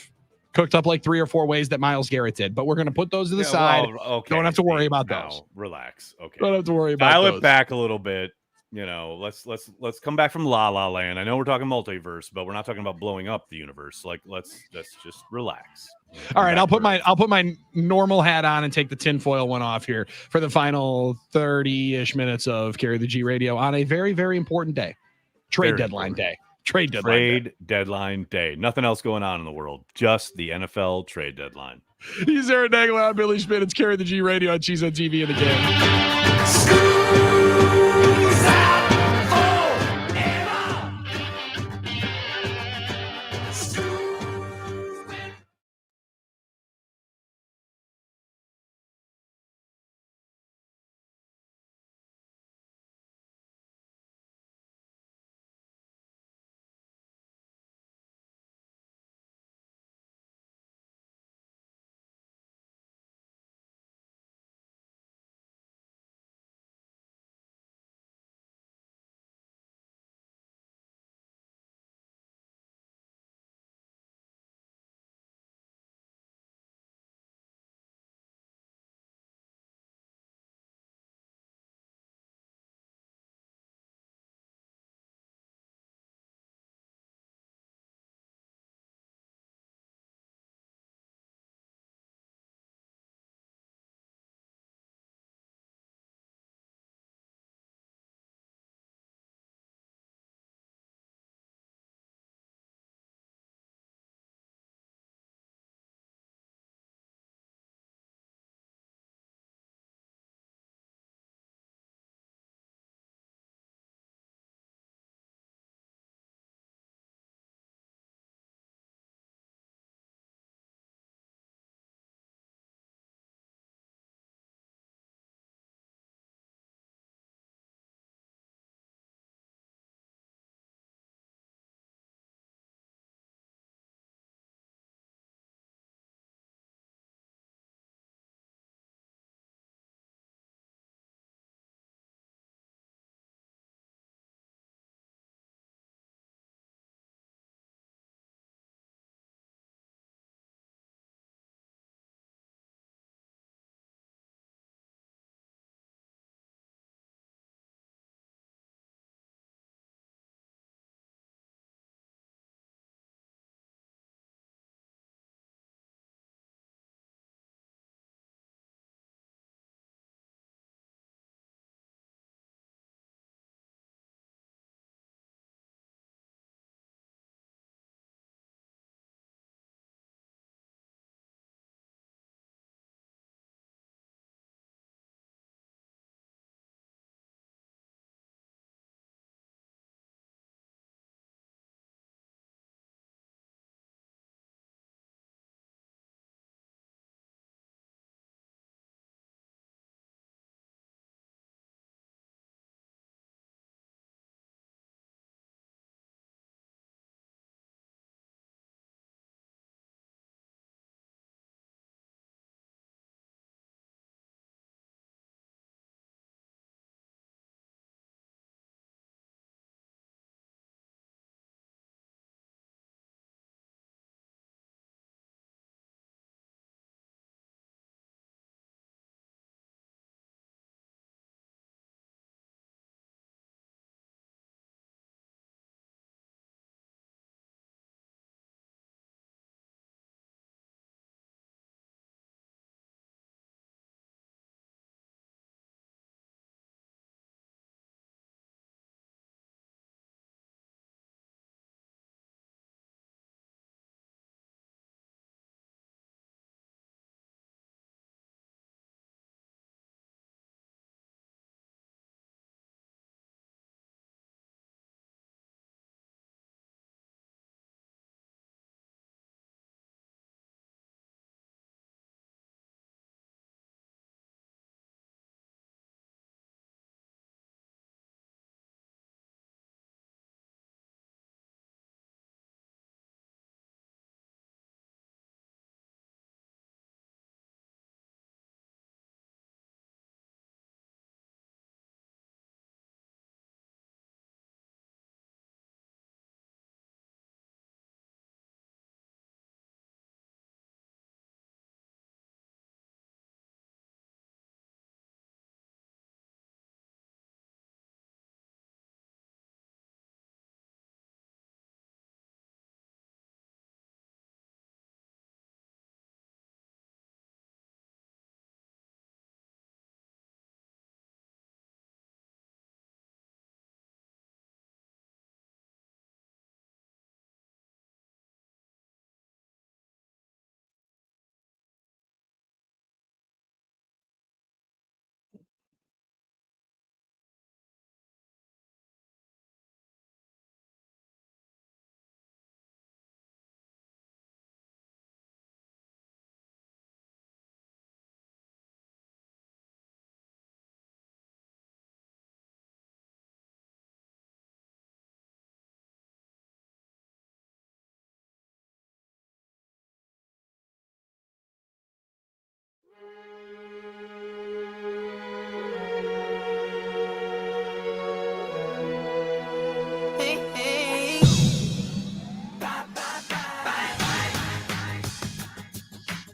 cooked up like 3 or 4 ways that Myles Garrett did, but we're going to put those to the side. Okay. Don't have to worry about those. Relax. Okay. Don't have to worry about those. Dial it back a little bit. Let's come back from La La Land. I know we're talking multiverse, but we're not talking about blowing up the universe. Like, let's just relax. All right, I'll put my normal hat on and take the tinfoil one off here for the final 30-ish minutes of Carry the G Radio on a very, very important day. Trade deadline day. Trade deadline day. Nothing else going on in the world. Just the NFL trade deadline. He's Aaron Nagler. I'm Billy Schmid. It's Carry the G Radio on Cheesehead TV in the game.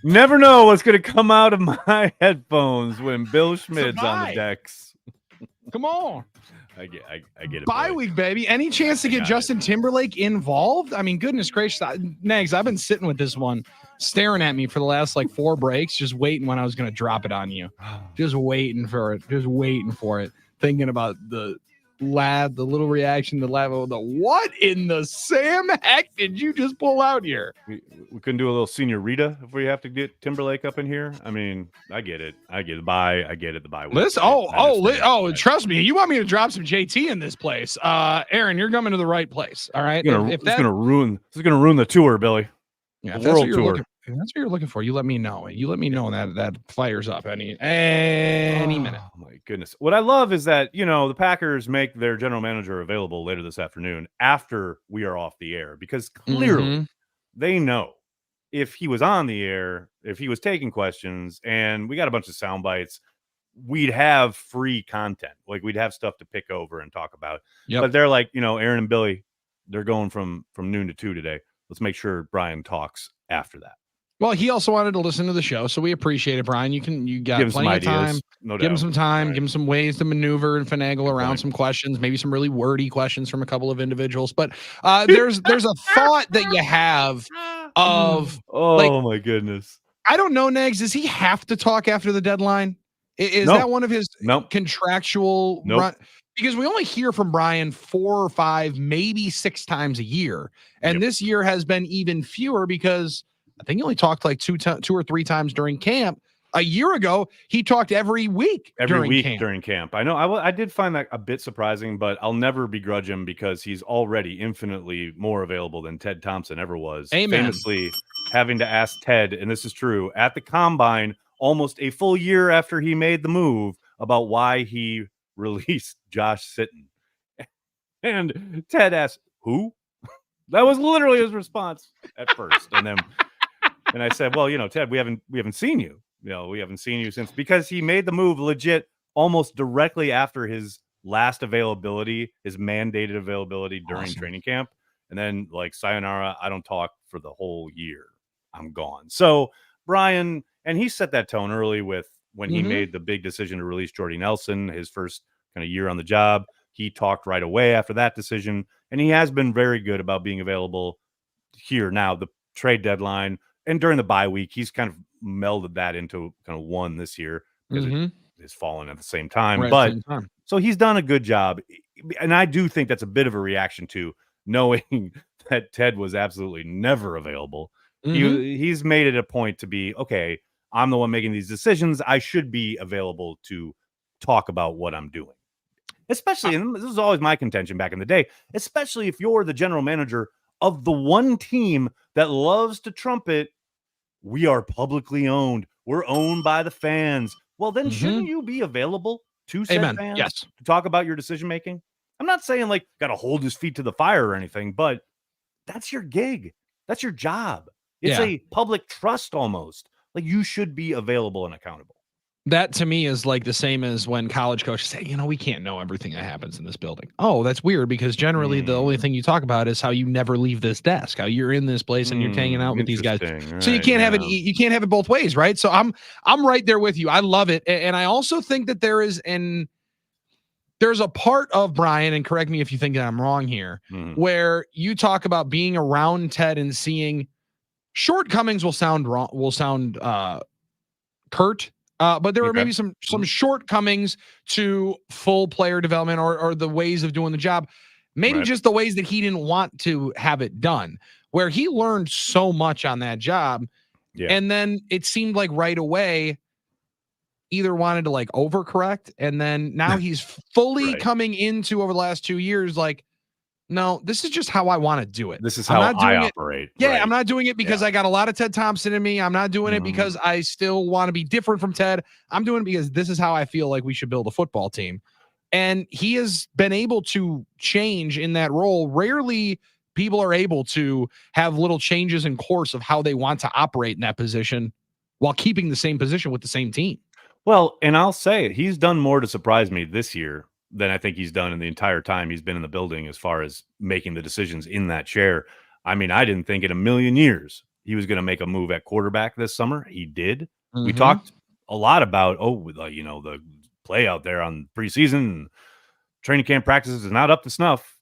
Never know what's going to come out of my headphones when Bill Schmid's on the decks. Come on. I get it. Bye week, baby. Any chance to get Justin Timberlake involved? I mean, goodness gracious. Nags, I've been sitting with this one staring at me for the last 4 breaks, just waiting when I was going to drop it on you. Just waiting for it. Thinking about the little reaction, the what in the Sam heck did you just pull out here? We couldn't do a little señorita if we have to get Timberlake up in here. I mean, I get it. I get it. The bye. Listen, trust me. You want me to drop some JT in this place? Aaron, you're coming to the right place. All right. This is gonna ruin the tour, Billy. Yeah, the world tour. If that's what you're looking for, you let me know. That fires up any minute. Oh my goodness. What I love is that, the Packers make their general manager available later this afternoon after we are off the air, because clearly they know if he was on the air, if he was taking questions and we got a bunch of sound bites, we'd have free content. We'd have stuff to pick over and talk about. Yep. But they're like, Aaron and Billy, they're going from noon to 2 today. Let's make sure Brian talks after that. Well, he also wanted to listen to the show, so we appreciate it, Brian. You got plenty of time. No doubt. Give him some time. Right. Give him some ways to maneuver and finagle around some questions, maybe some really wordy questions from a couple of individuals. But there's a thought that you have of my goodness. I don't know, Nags. Does he have to talk after the deadline? Is that one of his contractual run? Because we only hear from Brian 4 or 5, maybe 6 times a year, and this year has been even fewer because I think he only talked 2 or 3 times during camp. A year ago, he talked every week during camp. I know. I did find that a bit surprising, but I'll never begrudge him because he's already infinitely more available than Ted Thompson ever was. Amen. Famously having to ask Ted, and this is true, at the Combine almost a full year after he made the move about why he released Josh Sitton. And Ted asked, who? That was literally his response at first. And I said, well, Ted, we haven't seen you. We haven't seen you since, because he made the move legit almost directly after his last availability, his mandated availability during training camp. And then sayonara, I don't talk for the whole year. I'm gone. So Brian, and he set that tone early with when he made the big decision to release Jordy Nelson, his first kind of year on the job. He talked right away after that decision, and he has been very good about being available here now, the trade deadline, and during the bye week. He's kind of melded that into kind of one this year because it has fallen at the same time. Right, so he's done a good job, and I do think that's a bit of a reaction to knowing that Ted was absolutely never available. He's made it a point to be, okay, I'm the one making these decisions. I should be available to talk about what I'm doing. Especially, and this is always my contention back in the day, especially if you're the general manager of the one team that loves to trumpet, we are publicly owned. We're owned by the fans. Well, then shouldn't you be available to said fans to talk about your decision making? I'm not saying got to hold his feet to the fire or anything, but that's your gig. That's your job. It's a public trust almost. You should be available and accountable. That to me is the same as when college coaches say, we can't know everything that happens in this building. Oh, that's weird, because generally the only thing you talk about is how you never leave this desk, how you're in this place and you're hanging out with these guys. So you can't have it. You can't have it both ways, right? So I'm right there with you. I love it, and I also think that there's a part of Brian, and correct me if you think that I'm wrong here, where you talk about being around Ted and seeing shortcomings will sound wrong, curt. But there are maybe some shortcomings to full player development or the ways of doing the job. Maybe just the ways that he didn't want to have it done, where he learned so much on that job. Yeah. And then it seemed like right away either wanted to overcorrect. And then now he's fully coming into over the last 2 years, no, this is just how I want to do it. This is how I operate. Yeah, I'm not doing it because I got a lot of Ted Thompson in me. I'm not doing it because I still want to be different from Ted. I'm doing it because this is how I feel like we should build a football team. And he has been able to change in that role. Rarely people are able to have little changes in course of how they want to operate in that position while keeping the same position with the same team. Well, and I'll say it, he's done more to surprise me this year than I think he's done in the entire time he's been in the building as far as making the decisions in that chair. I mean, I didn't think in a million years he was going to make a move at quarterback this summer. He did. We talked a lot about, the play out there on preseason, training camp practices is not up to snuff,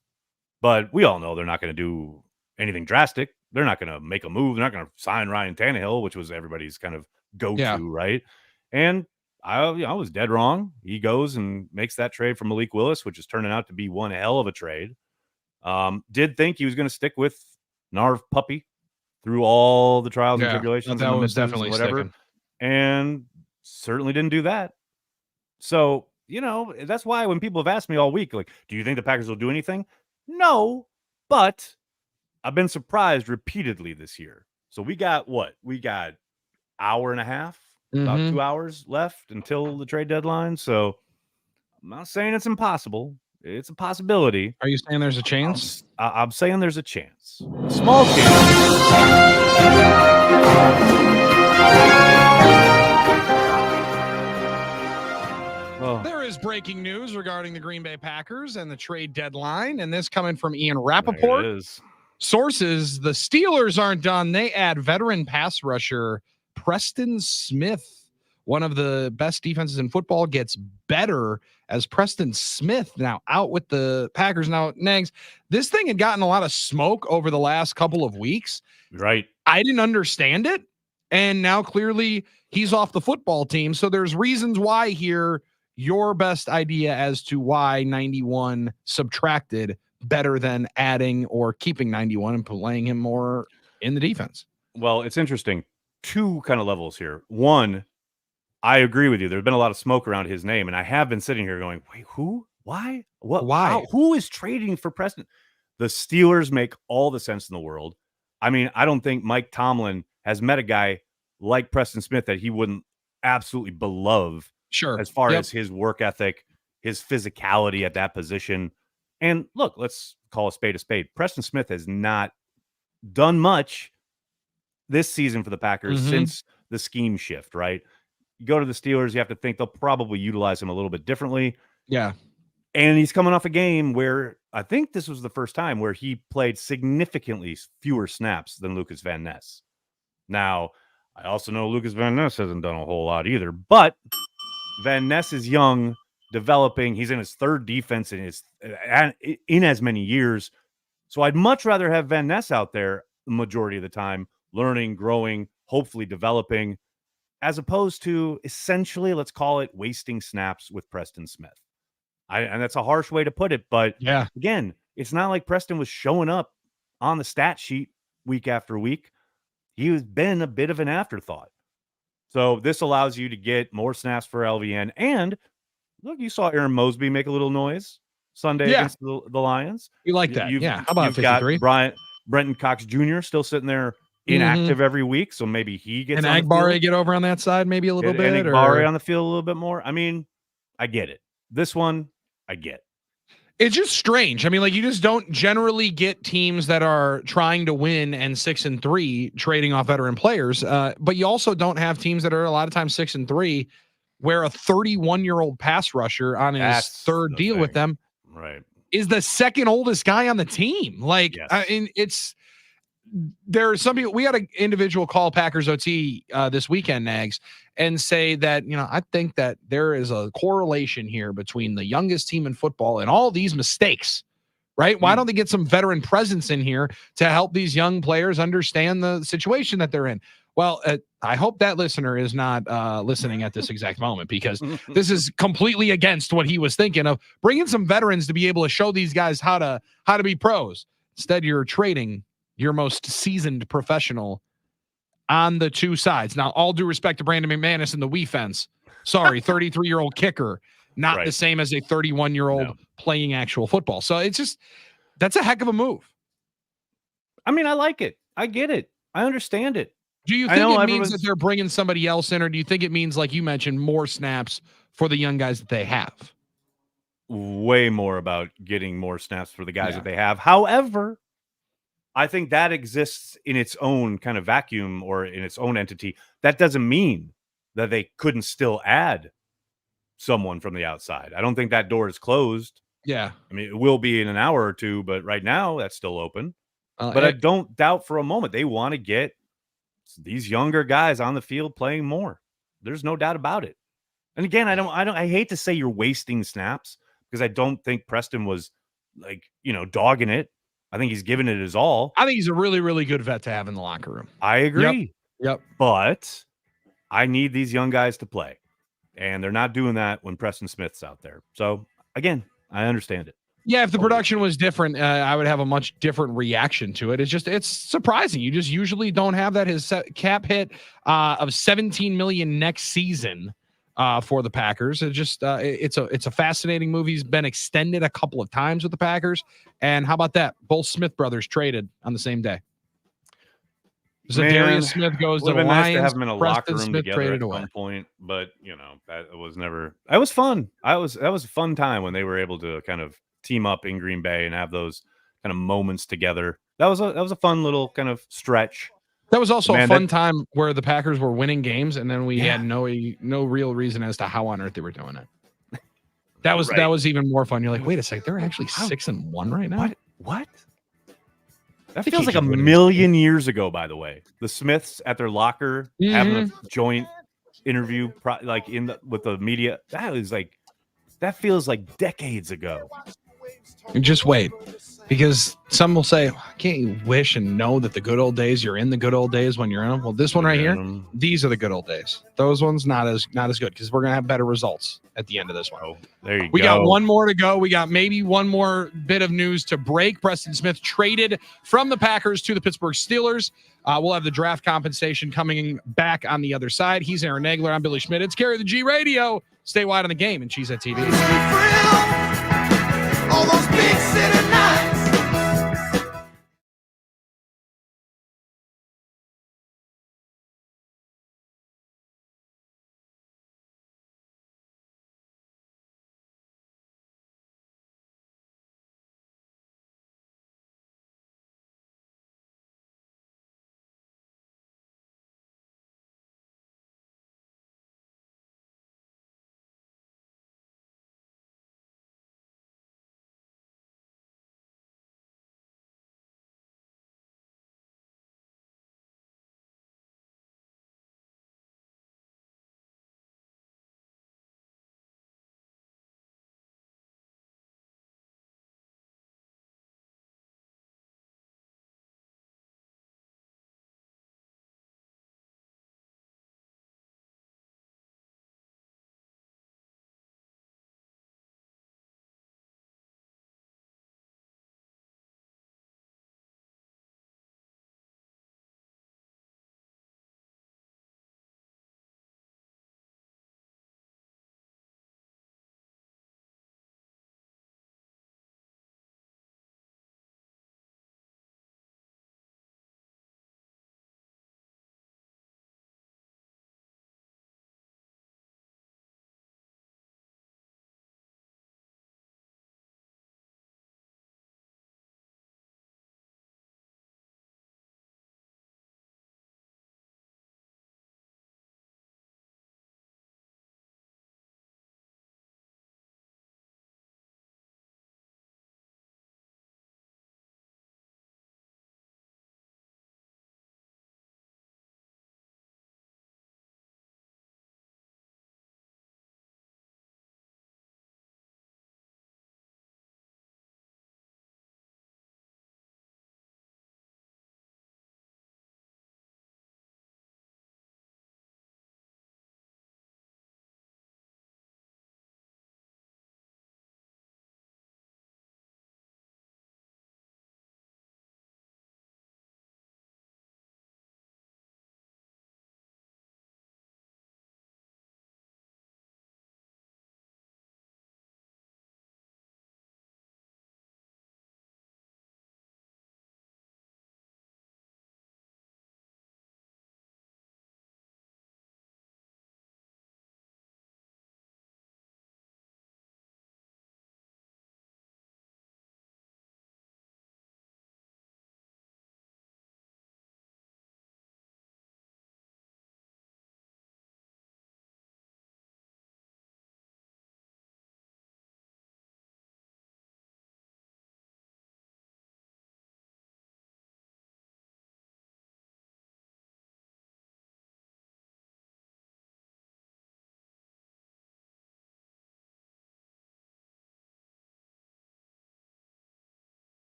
but we all know they're not going to do anything drastic. They're not going to make a move. They're not going to sign Ryan Tannehill, which was everybody's kind of go-to, right? And I was dead wrong. He goes and makes that trade for Malik Willis, which is turning out to be one hell of a trade. Did think he was going to stick with Narv Puppy through all the trials and tribulations. That was definitely whatever, and certainly didn't do that. So, that's why when people have asked me all week, like, do you think the Packers will do anything? No, but I've been surprised repeatedly this year. So we got what? We got hour and a half, about 2 hours left until the trade deadline. So I'm not saying it's impossible. It's a possibility. Are you saying there's a chance? I'm saying there's a chance. A small chance. There is breaking news regarding the Green Bay Packers and the trade deadline, and this coming from Ian Rappaport. Sources, the Steelers aren't done. They add veteran pass rusher Preston Smith. One of the best defenses in football gets better as Preston Smith now out with the Packers. Now, Nags, this thing had gotten a lot of smoke over the last couple of weeks. Right. I didn't understand it, and now clearly he's off the football team. So there's reasons why here. Your best idea as to why 91 subtracted better than adding or keeping 91 and playing him more in the defense. Well, it's interesting. Two kind of levels here. One, I agree with you. There's been a lot of smoke around his name, and I have been sitting here going, wait, who? Why? What? Why? How? Who is trading for Preston? The Steelers make all the sense in the world. I mean, I don't think Mike Tomlin has met a guy like Preston Smith that he wouldn't absolutely beloved. Sure. As far as his work ethic, his physicality at that position. And look, let's call a spade a spade. Preston Smith has not done much this season for the Packers since the scheme shift, right? You go to the Steelers, you have to think they'll probably utilize him a little bit differently. Yeah. And he's coming off a game where I think this was the first time where he played significantly fewer snaps than Lucas Van Ness. Now, I also know Lucas Van Ness hasn't done a whole lot either, but Van Ness is young, developing. He's in his third defense in as many years. So I'd much rather have Van Ness out there the majority of the time, learning, growing, hopefully developing, as opposed to essentially, let's call it, wasting snaps with Preston Smith. And that's a harsh way to put it, but again, it's not like Preston was showing up on the stat sheet week after week. He's been a bit of an afterthought. So this allows you to get more snaps for LVN. And look, you saw Aaron Mosby make a little noise Sunday against the Lions. You like that? How about you've 53? Got Brenton Cox Jr. still sitting there inactive every week, so maybe he gets and Agbari get over on that side maybe a little bit. And Agbari on the field a little bit more. I mean, I get it. This one, I get. It's just strange. I mean, like, you just don't generally get teams that are trying to win and 6-3 trading off veteran players. But you also don't have teams that are a lot of times 6-3 where a 31-year-old pass rusher on his third deal with them is the second oldest guy on the team. Like, there are some people. We had an individual call Packers OT this weekend, Nags, and say that, I think that there is a correlation here between the youngest team in football and all these mistakes, right? Why don't they get some veteran presence in here to help these young players understand the situation that they're in? Well, I hope that listener is not listening at this exact moment, because this is completely against what he was thinking of, bringing some veterans to be able to show these guys how to be pros. Instead, you're trading your most seasoned professional on the two sides. Now, all due respect to Brandon McManus and the Wii fence. Sorry, 33-year-old kicker, not the same as a 31-year-old playing actual football. So it's just, that's a heck of a move. I mean, I like it. I get it. I understand it. Do you think it means that they're bringing somebody else in, or do you think it means, like you mentioned, more snaps for the young guys that they have? Way more about getting more snaps for the guys that they have. However, I think that exists in its own kind of vacuum or in its own entity. That doesn't mean that they couldn't still add someone from the outside. I don't think that door is closed. Yeah. I mean, it will be in an hour or two, but right now that's still open. But I don't doubt for a moment they want to get these younger guys on the field playing more. There's no doubt about it. And again, I hate to say you're wasting snaps because I don't think Preston was dogging it. I think he's giving it his all. I think he's a really, really good vet to have in the locker room. I agree. Yep. But I need these young guys to play. And they're not doing that when Preston Smith's out there. So again, I understand it. Yeah, if the production was different, I would have a much different reaction to it. It's surprising. You just usually don't have that. His cap hit of $17 million next season for the Packers. It's a fascinating move. He's been extended a couple of times with the Packers. And how about that? Both Smith brothers traded on the same day. Zadarius Smith goes to the Lions. Nice to have him in a Preston locker room Smith together at some point, but that was never. That was fun. That was a fun time when they were able to kind of team up in Green Bay and have those kind of moments together. That was a fun little kind of stretch. That was also a fun time where the Packers were winning games, and then we had no real reason as to how on earth they were doing it. That was even more fun. You're like, wait a second, they're actually 6-1 right now. What? That feels like a million years ago. By the way, the Smiths at their locker having a joint interview, with the media. That feels like decades ago. Just wait, because some will say, can't you wish and know that the good old days, you're in the good old days when you're in them? Well, this one right here, these are the good old days. Those ones not as good because we're going to have better results at the end of this one. Oh, there you go. We got one more to go. We got maybe one more bit of news to break. Preston Smith traded from the Packers to the Pittsburgh Steelers. We'll have the draft compensation coming back on the other side. He's Aaron Nagler. I'm Billy Schmid. It's Carry the G Radio. Stay wide on the game and Cheesehead TV. All those big city nights.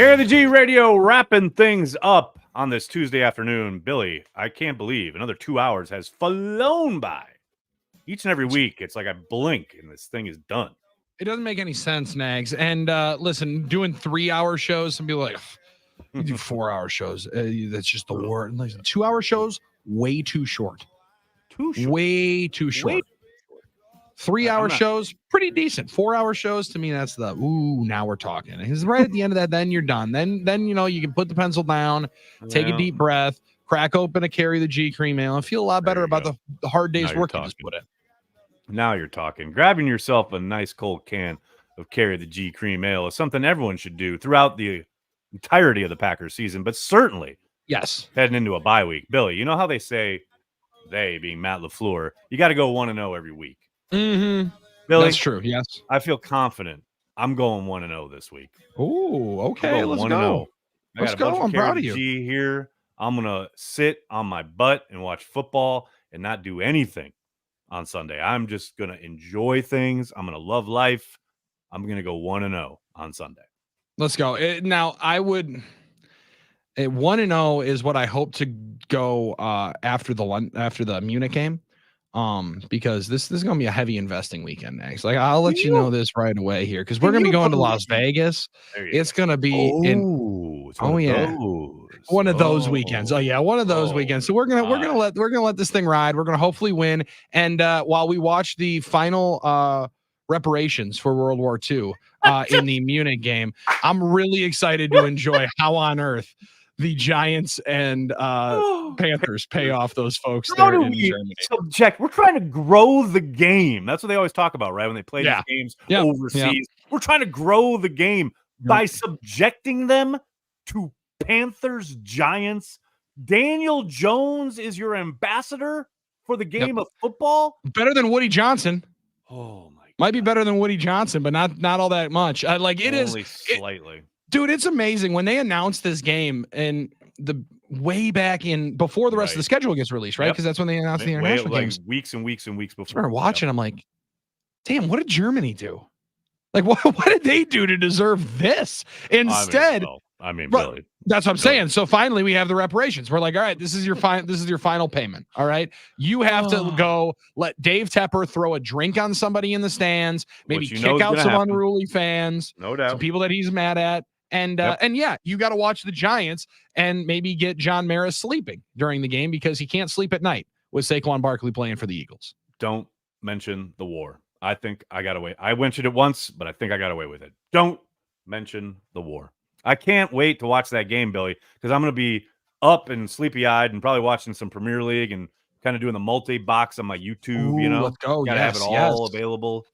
Carry the G Radio wrapping things up on this Tuesday afternoon. Billy, I can't believe another 2 hours has flown by. Each and every week, it's like I blink and this thing is done. It doesn't make any sense, Nags. And listen, doing 3-hour shows, some people are like, you do 4-hour shows. That's just the word. 2-hour shows, way too short. Way too short. 3-hour shows, pretty decent. 4-hour shows, to me, that's the now we're talking. Because right at the end of that, then you're done. Then you can put the pencil down, take a deep breath, crack open a Carry the G cream ale, and feel a lot better about the hard day's work you just put in. Now you're talking. Grabbing yourself a nice cold can of Carry the G cream ale is something everyone should do throughout the entirety of the Packers season, but certainly heading into a bye week. Billy, you know how they say, they being Matt Lafleur, you got to go 1-0 every week. Mm-hmm. Billy, that's true. Yes, I feel confident. I'm going 1-0 this week. Oh, okay. Let's go. Let's go. I'm proud of you. G here. I'm gonna sit on my butt and watch football and not do anything on Sunday. I'm just gonna enjoy things. I'm gonna love life. I'm gonna go 1-0 on Sunday. Let's go. Now I would. 1-0 is what I hope to go after the Munich game. Because this is going to be a heavy investing weekend next. Like, I'll let you know this right away here, because we're going to be going to Las Vegas. It's going to be one of those weekends. One of those weekends. So we're gonna let this thing ride. We're gonna hopefully win. And while we watch the final reparations for World War II in the Munich game, I'm really excited to enjoy how on earth the Giants and Panthers pay off those folks there in Germany. We're trying to grow the game. That's what they always talk about, right? When they play these games overseas. We're trying to grow the game by subjecting them to Panthers, Giants. Daniel Jones is your ambassador for the game of football. Better than Woody Johnson. Oh my God. Might be better than Woody Johnson, but not all that much. Only slightly. Dude, it's amazing when they announced this game and the way back in before the rest of the schedule gets released, right? Because that's when they announced the international games. Weeks and weeks and weeks before. I started watching. I'm like, damn, what did Germany do? Like, what did they do to deserve this? Instead, Billy, that's what I'm saying. So finally, we have the reparations. We're like, all right, this is your final payment. All right, you have to go let Dave Tepper throw a drink on somebody in the stands, maybe kick out some unruly fans, no doubt, some people that he's mad at. And you got to watch the Giants and maybe get John Maris sleeping during the game because he can't sleep at night with Saquon Barkley playing for the Eagles. Don't mention the war. I think I got away. I mentioned it once, but I think I got away with it. Don't mention the war. I can't wait to watch that game, Billy, because I'm going to be up and sleepy-eyed and probably watching some Premier League and kind of doing the multi-box on my YouTube. Let's go. Got to have it all available.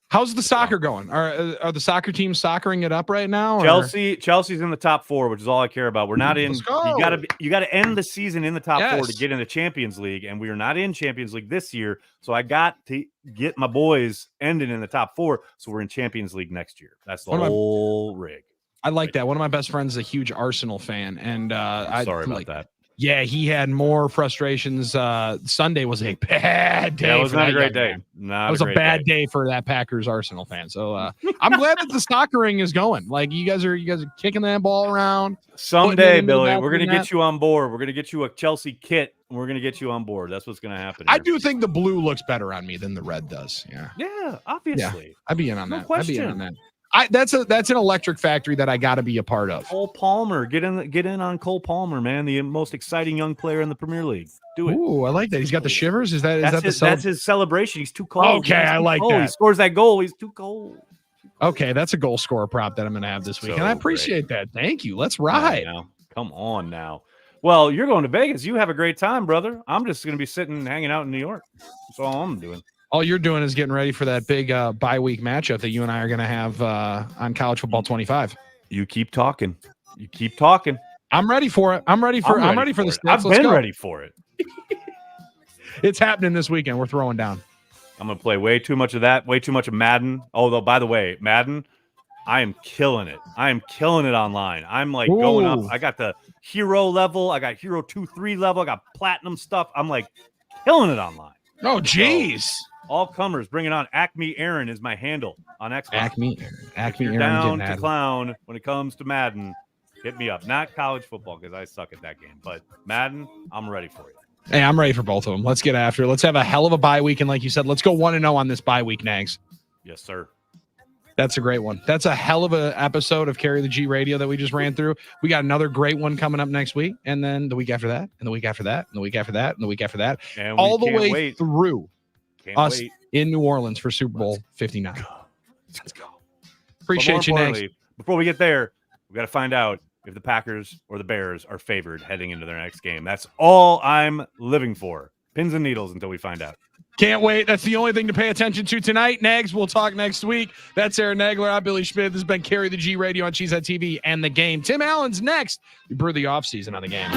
How's the soccer going? Are the soccer teams soccering it up right now? Chelsea's in the top 4, which is all I care about. We're not in. You got to end the season in the top 4 to get in the Champions League, and we are not in Champions League this year. So I got to get my boys ending in the top 4, so we're in Champions League next year. That's the whole rig. I like that. One of my best friends is a huge Arsenal fan, and sorry about that. Yeah, he had more frustrations. Sunday was a bad day. Yeah, it was not a great day. It was a bad day for that Packers Arsenal fan. So I'm glad that the soccering is going. Like you guys are kicking that ball around. Someday, Billy, we're gonna get you on board. We're gonna get you a Chelsea kit. And we're gonna get you on board. That's what's gonna happen here. I do think the blue looks better on me than the red does. Yeah. Yeah, obviously. Yeah, I'd be in on that. Question. I'd be in on that. That's an electric factory that I got to be a part of. Cole Palmer, get in on Cole Palmer, man, the most exciting young player in the Premier League. Do it. Ooh, I like that. He's got the shivers. That's his celebration. He's too cold. Okay, I like that. He scores that goal. He's too cold. Okay, that's a goal scorer prop that I'm going to have this week, and I appreciate that. Thank you. Let's ride. Come on now. Well, you're going to Vegas. You have a great time, brother. I'm just going to be sitting, hanging out in New York. That's all I'm doing. All you're doing is getting ready for that big bye week matchup that you and I are going to have on College Football 25. You keep talking. I'm ready for it. I'm ready for the sticks. I've been ready for it. It's happening this weekend. We're throwing down. I'm going to play way too much of that, way too much of Madden. Although, by the way, Madden, I am killing it. I am killing it online. I'm like going up. I got the hero level. I got hero 2-3 level. I got platinum stuff. I'm like killing it online. Oh, geez. All comers, bring it on. Acme Aaron is my handle on Xbox. Acme Aaron. Down to clown when it comes to Madden. Hit me up. Not college football because I suck at that game, but Madden, I'm ready for you. Hey, I'm ready for both of them. Let's get after it. Let's have a hell of a bye week. And like you said, let's go 1-0 on this bye week, Nags. Yes, sir. That's a great one. That's a hell of an episode of Carry the G Radio that we just ran through. We got another great one coming up next week, and then the week after that, and the week after that, and the week after that, and the week after that, and all the way through us wait. in New Orleans for Super Bowl 59. Let's go. Appreciate you, Nags. Before we get there, we got to find out if the Packers or the Bears are favored heading into their next game. That's all I'm living for. Pins and needles until we find out. Can't wait. That's the only thing to pay attention to tonight. Nags, we'll talk next week. That's Aaron Nagler. I'm Billy Schmid. This has been Carry the G Radio on Cheesehead TV and The Game. Tim Allen's next. We brew the offseason on The Game.